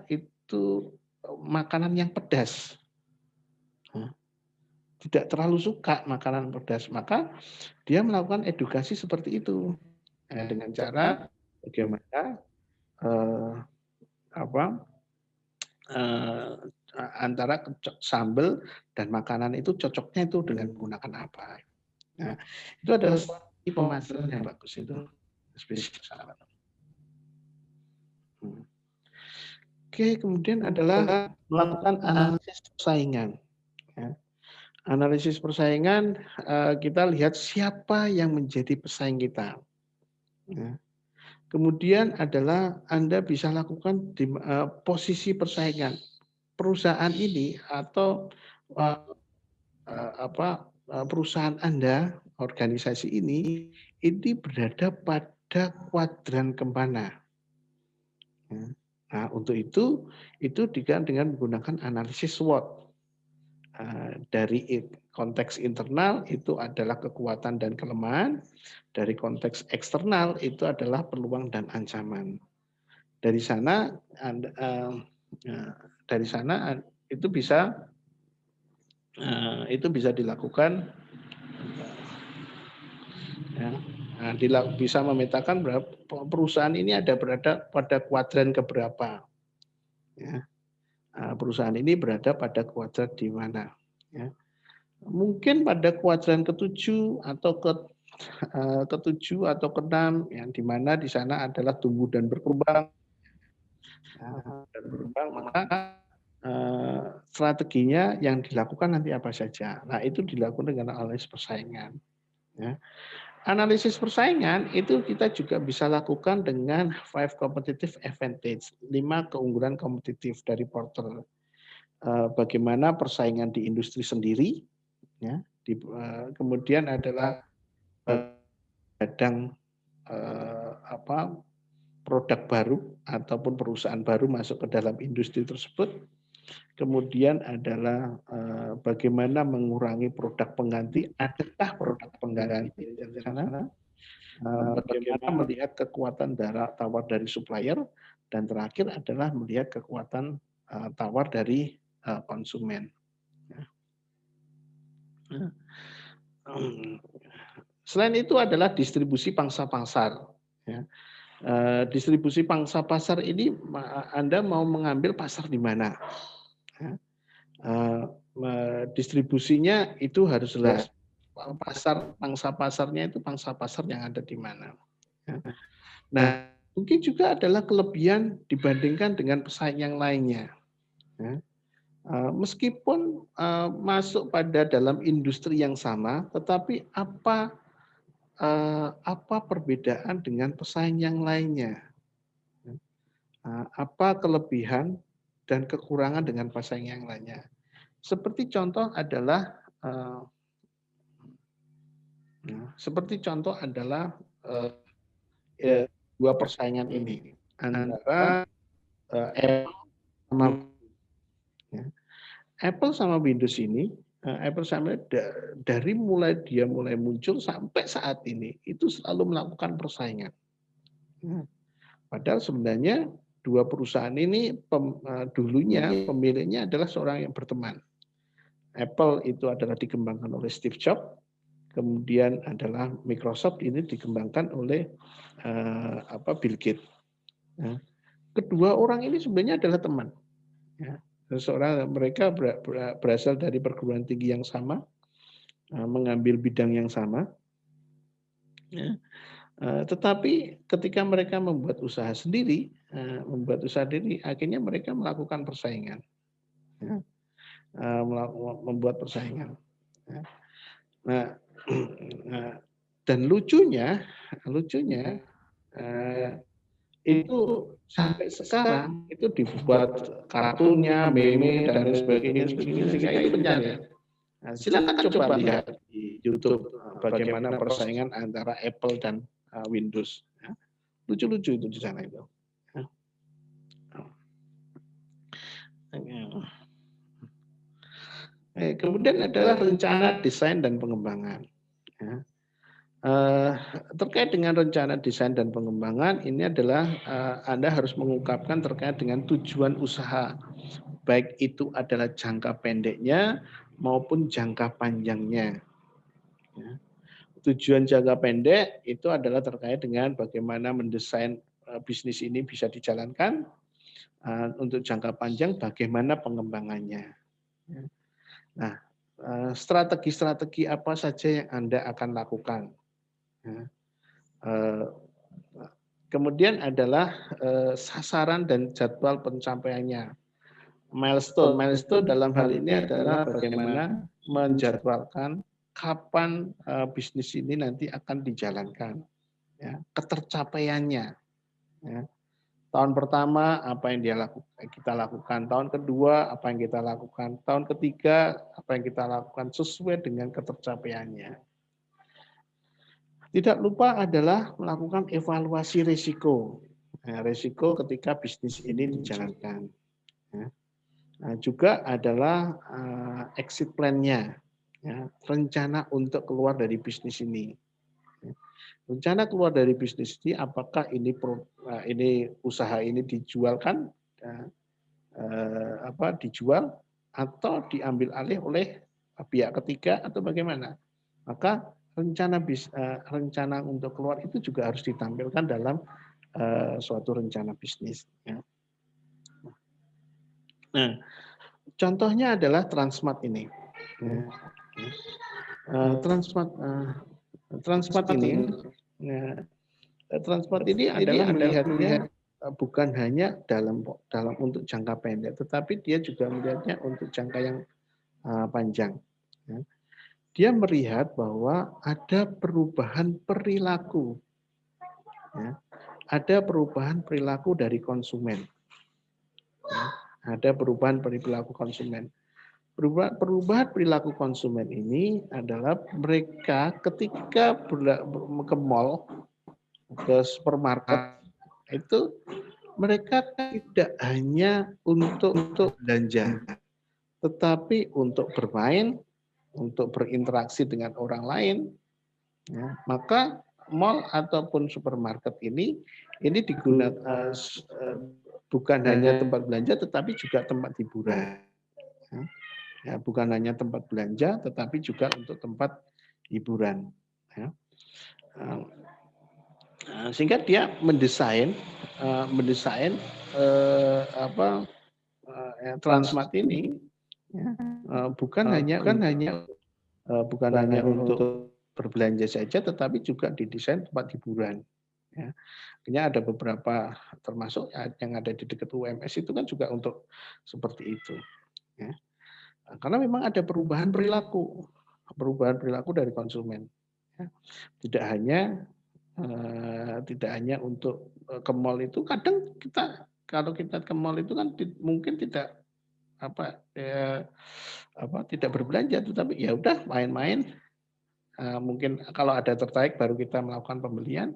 itu makanan yang pedas. Tidak terlalu suka makanan pedas, maka dia melakukan edukasi seperti itu. Dengan cara bagaimana antara sambal dan makanan itu cocoknya itu dengan menggunakan apa. Nah, itu adalah strategi pemasaran yang bagus itu. Spesial. Oke, kemudian adalah melakukan analisis persaingan. Ya. Analisis persaingan, kita lihat siapa yang menjadi pesaing kita. Ya. Kemudian adalah Anda bisa lakukan di posisi persaingan. Perusahaan ini atau perusahaan Anda, organisasi ini berada pada kuadran kemana. Nah, untuk itu dengan menggunakan analisis SWOT. Dari konteks internal itu adalah kekuatan dan kelemahan, dari konteks eksternal itu adalah peluang dan ancaman. Dari sana itu bisa dilakukan Ya. Nah, bisa memetakan berapa perusahaan ini berada pada kuadran keberapa. Ya. Perusahaan ini berada pada kuadran di mana. Ya. Mungkin pada kuadran ke-7 atau ke-7 atau ke-6, yang di mana di sana adalah tumbuh dan berkembang. Dan berkembang, maka strateginya yang dilakukan nanti apa saja. Nah, itu dilakukan dengan analisis persaingan. Ya. Analisis persaingan itu kita juga bisa lakukan dengan 5 competitive advantage, 5 keunggulan kompetitif dari Porter. Bagaimana persaingan di industri sendiri, ya, kemudian adalah kadang produk baru ataupun perusahaan baru masuk ke dalam industri tersebut. Kemudian adalah bagaimana mengurangi produk pengganti, adakah produk pengganti di sana? Bagaimana melihat kekuatan tawar dari supplier, dan terakhir adalah melihat kekuatan tawar dari konsumen. Selain itu adalah distribusi pangsa pasar. Ya. Distribusi pangsa pasar ini Anda mau mengambil pasar di mana? Ya. Distribusinya itu harus jelas. Pangsa pasarnya itu pangsa pasar yang ada di mana. Ya. Nah, mungkin juga adalah kelebihan dibandingkan dengan pesaing yang lainnya. Ya. Meskipun masuk pada dalam industri yang sama, tetapi apa perbedaan dengan pesaing yang lainnya? Apa kelebihan dan kekurangan dengan pesaing yang lainnya? Seperti contoh adalah dua persaingan ini antara Apple sama Windows ini. Apple sama dari dia mulai muncul sampai saat ini itu selalu melakukan persaingan. Padahal sebenarnya dua perusahaan ini dulunya pemiliknya adalah seorang yang berteman. Apple itu adalah dikembangkan oleh Steve Jobs, kemudian adalah Microsoft ini dikembangkan oleh Bill Gates. Kedua orang ini sebenarnya adalah teman. Mereka berasal dari perguruan tinggi yang sama, mengambil bidang yang sama. Tetapi ketika mereka membuat usaha sendiri, akhirnya mereka melakukan persaingan. Membuat persaingan. Nah, dan lucunya itu sampai sekarang itu dibuat kartunya, meme dan sebagainya sehingga itu pencarian. Nah, silakan coba lihat di YouTube bagaimana persaingan antara Apple dan Windows. Lucu-lucu itu di sana itu. Kemudian adalah rencana desain dan pengembangan. Terkait dengan rencana desain dan pengembangan, ini adalah Anda harus mengungkapkan terkait dengan tujuan usaha, baik itu adalah jangka pendeknya maupun jangka panjangnya. Tujuan jangka pendek itu adalah terkait dengan bagaimana mendesain bisnis ini bisa dijalankan. Untuk jangka panjang, bagaimana pengembangannya. Nah, strategi-strategi apa saja yang Anda akan lakukan. Kemudian adalah sasaran dan jadwal pencapaiannya. Milestone dalam hal ini adalah bagaimana menjadwalkan kapan bisnis ini nanti akan dijalankan. Ketercapaiannya. Tahun pertama apa yang kita lakukan, tahun kedua apa yang kita lakukan, tahun ketiga apa yang kita lakukan sesuai dengan ketercapaiannya. Tidak lupa adalah melakukan evaluasi risiko. Risiko ketika bisnis ini dijalankan. Juga adalah exit plan-nya, rencana untuk keluar dari bisnis ini. Rencana keluar dari bisnis ini, apakah ini usaha ini dijualkan, dijual atau diambil alih oleh pihak ketiga atau bagaimana? Maka rencana untuk keluar itu juga harus ditampilkan dalam suatu rencana bisnis. Ya. Nah, contohnya adalah Transmart ini. Ya. Transmart ini, ya, Transmart ini adalah melihatnya bukan hanya dalam untuk jangka pendek, tetapi dia juga melihatnya untuk jangka yang panjang. Ya. Dia melihat bahwa ada perubahan perilaku, ya. Ada perubahan perilaku dari konsumen. Ya. Ada perubahan perilaku konsumen. Perubahan perilaku konsumen ini adalah mereka ketika ke mall, ke supermarket, itu mereka tidak hanya untuk belanja, tetapi untuk bermain, untuk berinteraksi dengan orang lain. Ya, maka mall ataupun supermarket ini digunakan bukan hanya tempat belanja, tetapi juga tempat hiburan. Ya, bukan hanya tempat belanja, tetapi juga untuk tempat hiburan. Ya. Sehingga dia mendesain Transmart ini, ya, bukan hanya untuk berbelanja saja, tetapi juga didesain tempat hiburan. Ya. Akhirnya ada beberapa, termasuk yang ada di dekat UMS itu kan juga untuk seperti itu. Ya. Karena memang ada perubahan perilaku dari konsumen. Ya. Tidak hanya untuk ke mall itu, kadang kalau kita ke mall itu kan mungkin tidak tidak berbelanja, tetapi ya udah main-main. Mungkin kalau ada tertarik baru kita melakukan pembelian.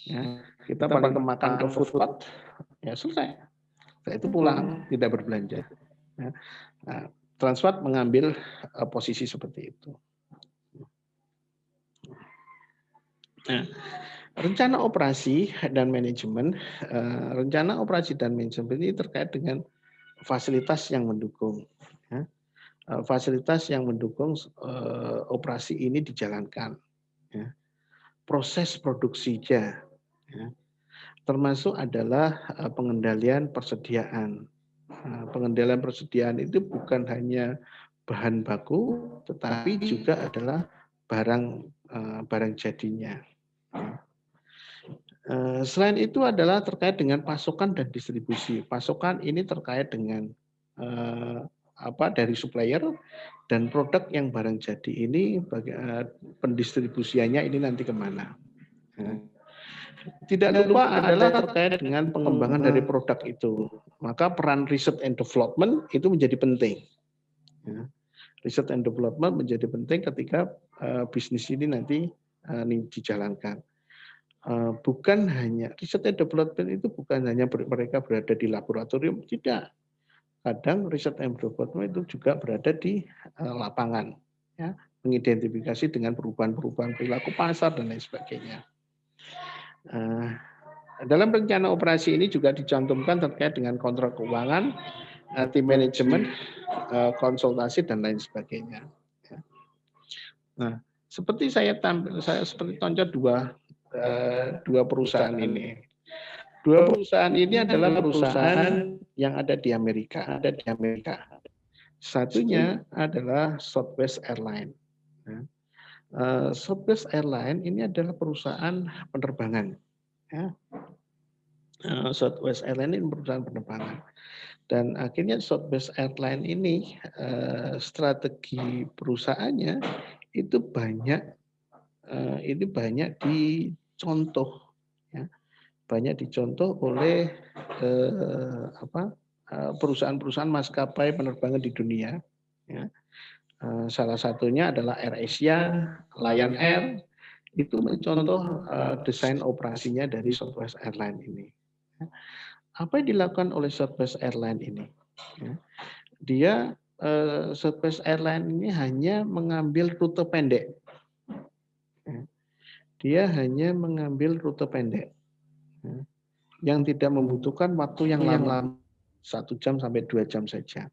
Ya, kita paling makan ke food court, ya selesai. Setelah itu pulang, tidak berbelanja. Ya. Nah, Transmart mengambil posisi seperti itu. Nah, rencana operasi dan manajemen ini terkait dengan fasilitas yang mendukung. Ya. Fasilitas yang mendukung operasi ini dijalankan. Ya. Proses produksinya, ya, termasuk adalah pengendalian persediaan. Pengendalian persediaan itu bukan hanya bahan baku, tetapi juga adalah barang jadinya. Selain itu adalah terkait dengan pasokan dan distribusi. Pasokan ini terkait dengan dari supplier, dan produk yang barang jadi ini pendistribusiannya ini nanti kemana. Tidak lupa adalah terkait dengan pengembangan dari produk itu. Maka peran research and development itu menjadi penting. Ya. Research and development menjadi penting ketika bisnis ini nanti dijalankan. Bukan hanya research and development itu bukan hanya mereka berada di laboratorium, tidak. Kadang research and development itu juga berada di lapangan, ya, mengidentifikasi dengan perubahan-perubahan perilaku pasar dan lain sebagainya. Dalam rencana operasi ini juga dicantumkan terkait dengan kontrol keuangan, tim manajemen, konsultasi dan lain sebagainya. Nah, seperti saya seperti tonjol dua perusahaan ini. Dua perusahaan ini adalah perusahaan yang ada di Amerika. Satunya adalah Southwest Airlines. Southwest Airlines ini adalah perusahaan penerbangan. Ya. Southwest Airlines ini perusahaan penerbangan. Dan akhirnya Southwest Airlines ini strategi perusahaannya itu banyak dicontoh, ya. Banyak dicontoh oleh perusahaan-perusahaan maskapai penerbangan di dunia. Ya. Salah satunya adalah AirAsia, Lion Air, itu mencontoh desain operasinya dari Southwest Airlines ini. Apa yang dilakukan oleh Southwest Airlines ini? Ya. Southwest Airlines ini hanya mengambil rute pendek. Dia hanya mengambil rute pendek. Yang tidak membutuhkan waktu yang lama, 1 jam sampai 2 jam saja.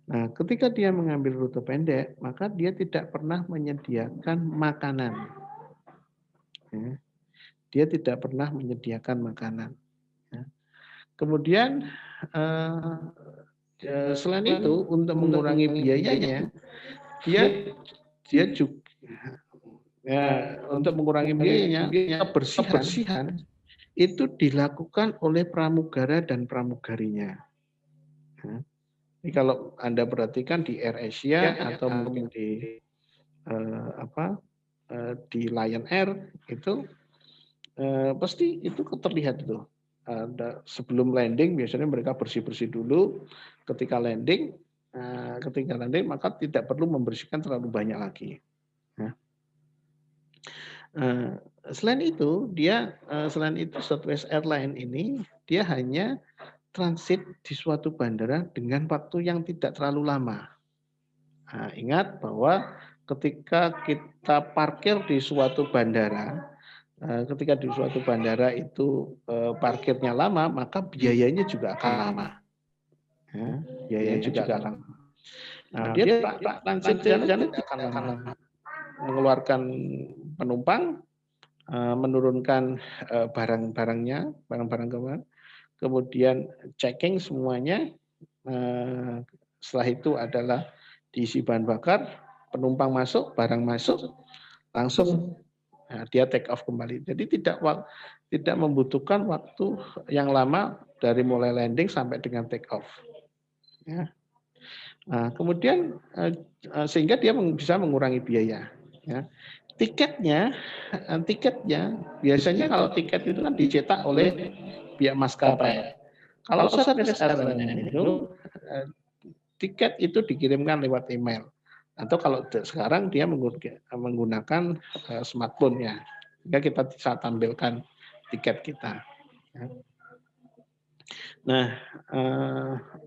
Nah, ketika dia mengambil rute pendek, maka dia tidak pernah menyediakan makanan. Ya. Dia tidak pernah menyediakan makanan. Ya. Kemudian selain itu untuk mengurangi biayanya, dia dia juga untuk mengurangi biayanya, kebersihan itu dilakukan oleh pramugara dan pramugarinya. Ya. Ini kalau Anda perhatikan di AirAsia atau mungkin di di Lion Air itu pasti itu terlihat itu. Sebelum landing biasanya mereka bersih-bersih dulu. Ketika landing maka tidak perlu membersihkan terlalu banyak lagi. Ya. Selain itu Southwest Airlines ini dia hanya transit di suatu bandara dengan waktu yang tidak terlalu lama. Nah, ingat bahwa ketika kita parkir di suatu bandara, itu parkirnya lama, maka biayanya juga akan lama. Ya, biayanya juga akan lama. Nah, dia transit di sana akan lama. Mengeluarkan penumpang, menurunkan barang-barangnya, barang-barang kemudian checking semuanya. Setelah itu adalah diisi bahan bakar, penumpang masuk, barang masuk, langsung dia take off kembali. Jadi tidak membutuhkan waktu yang lama dari mulai landing sampai dengan take off. Ya. Nah, kemudian sehingga dia bisa mengurangi biaya. Ya. Tiketnya biasanya kalau tiket itu kan dicetak oleh pihak maskapai. Kalau Southwest Airlines itu tiket itu dikirimkan lewat email. Atau kalau sekarang dia menggunakan smartphone-nya. Sehingga kita bisa tampilkan tiket kita. Nah,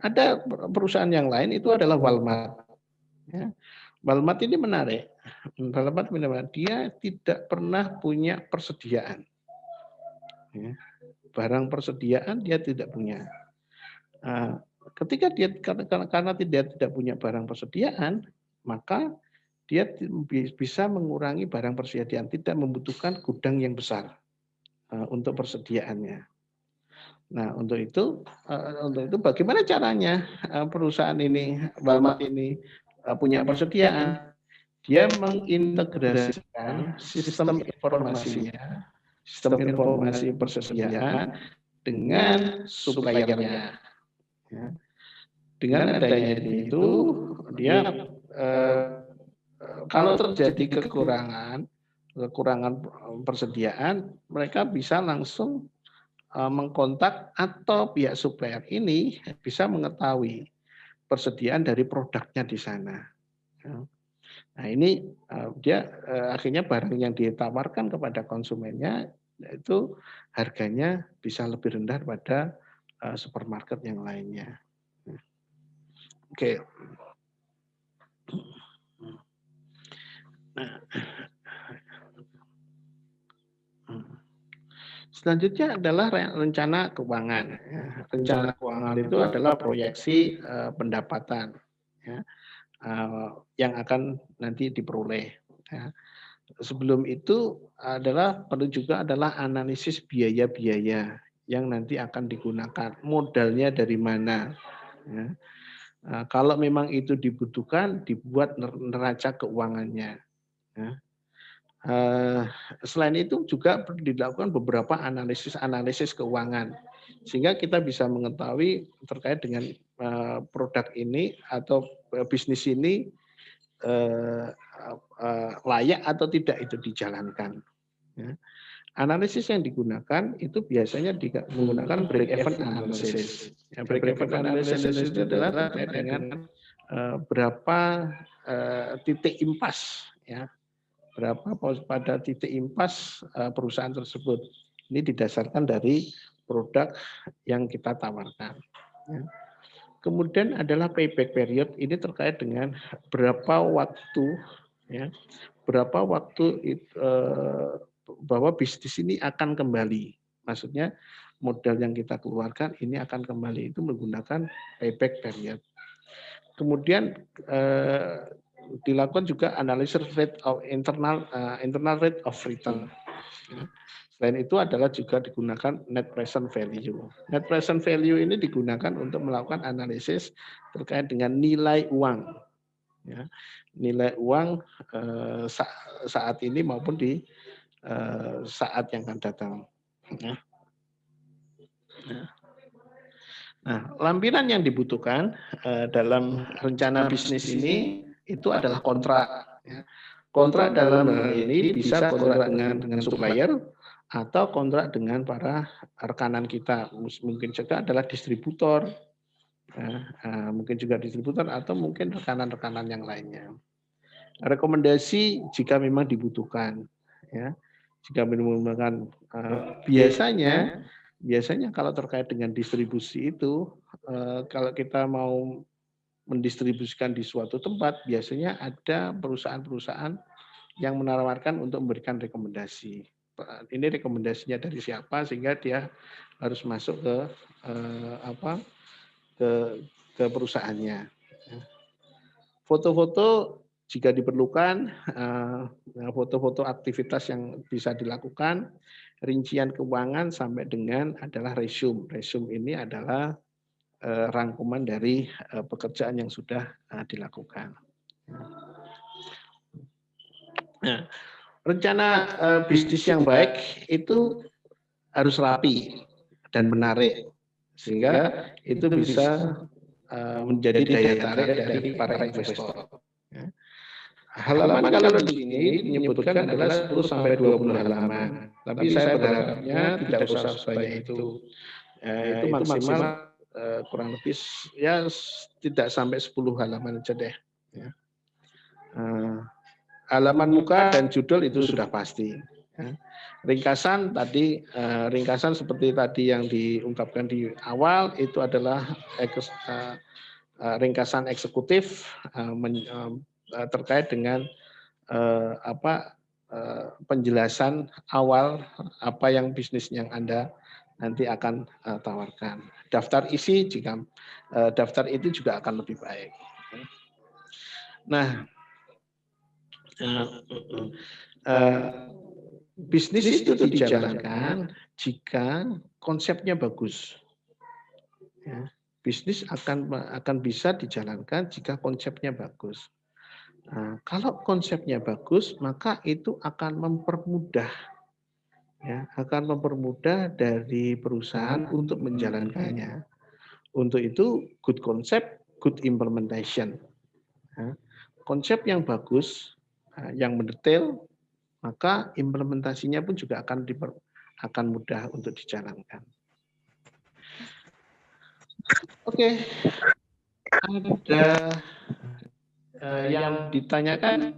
ada perusahaan yang lain itu adalah Walmart. Ya. Walmart ini menarik. Dia tidak pernah punya persediaan. Ya. Barang persediaan dia tidak punya. Ketika dia karena tidak punya barang persediaan, maka dia bisa mengurangi barang persediaan, tidak membutuhkan gudang yang besar untuk persediaannya. Nah, untuk itu bagaimana caranya perusahaan ini, Walmart ini punya persediaan? Dia mengintegrasikan sistem informasi persediaan dengan suppliernya. Ya. Dengan adanya itu, dia kalau terjadi kekurangan persediaan, mereka bisa langsung mengkontak atau pihak supplier ini bisa mengetahui persediaan dari produknya di sana. Nah, ini dia akhirnya barang yang ditawarkan kepada konsumennya itu harganya bisa lebih rendah pada supermarket yang lainnya. Oke. Nah, selanjutnya adalah rencana keuangan. Rencana keuangan itu adalah proyeksi pendapatan yang akan nanti diperoleh. Sebelum itu perlu juga adalah analisis biaya-biaya yang nanti akan digunakan. Modalnya dari mana? Kalau memang itu dibutuhkan, dibuat neraca keuangannya. Selain itu juga dilakukan beberapa analisis keuangan, sehingga kita bisa mengetahui terkait dengan produk ini atau bisnis ini layak atau tidak itu dijalankan. Analisis yang digunakan itu biasanya menggunakan break-even analysis. Break-even analysis itu adalah terkait dengan berapa titik impas, ya, berapa pada titik impas perusahaan tersebut. Ini didasarkan dari produk yang kita tawarkan. Ya. Kemudian adalah payback period, ini terkait dengan berapa waktu, ya, bahwa bisnis ini akan kembali. Maksudnya modal yang kita keluarkan ini akan kembali, itu menggunakan payback period. Kemudian dilakukan juga analysis rate of internal rate of return. Ya. Selain itu adalah juga digunakan net present value. Net present value ini digunakan untuk melakukan analisis terkait dengan nilai uang. Ya. Nilai uang saat ini maupun di saat yang akan datang. Ya. Nah, lampiran yang dibutuhkan dalam rencana bisnis ini itu adalah kontrak. Ya. Kontrak dalam hal ini bisa kontrak dengan supplier atau kontrak dengan para rekanan kita. Mungkin juga adalah distributor, mungkin juga distributor atau mungkin rekanan-rekanan yang lainnya. Rekomendasi jika memang dibutuhkan, ya. Jika memang biasanya kalau terkait dengan distribusi itu, kalau kita mau mendistribusikan di suatu tempat, biasanya ada perusahaan-perusahaan yang menawarkan untuk memberikan rekomendasi. Ini rekomendasinya dari siapa sehingga dia harus masuk ke perusahaannya. Foto-foto jika diperlukan, foto-foto aktivitas yang bisa dilakukan, rincian keuangan sampai dengan adalah resume. Resume ini adalah rangkuman dari pekerjaan yang sudah dilakukan. Nah, rencana bisnis yang baik itu harus rapi dan menarik, sehingga itu bisa menjadi daya tarik dari para investor. Halaman kalau di sini menyebutkan adalah 10 sampai 20 halaman, tapi saya berharapnya tidak usah sebanyak itu. Itu maksimal kurang lebih ya tidak sampai 10 halaman aja deh. Ya. Halaman muka dan judul itu sudah pasti. Ya. Ringkasan tadi, ringkasan seperti tadi yang diungkapkan di awal itu adalah ringkasan eksekutif terkait dengan penjelasan awal apa yang bisnis yang Anda nanti akan tawarkan. Daftar isi jika daftar itu juga akan lebih baik. Nah, bisnis itu dijalankan jika konsepnya bagus. Ya, bisnis akan bisa dijalankan jika konsepnya bagus. Nah, kalau konsepnya bagus, maka itu akan mempermudah, ya, akan mempermudah dari perusahaan untuk menjalankannya. Untuk itu, good concept, good implementation. Ya, konsep yang bagus, yang mendetail, maka implementasinya pun juga akan mudah untuk dijalankan. Oke, ada yang ditanyakan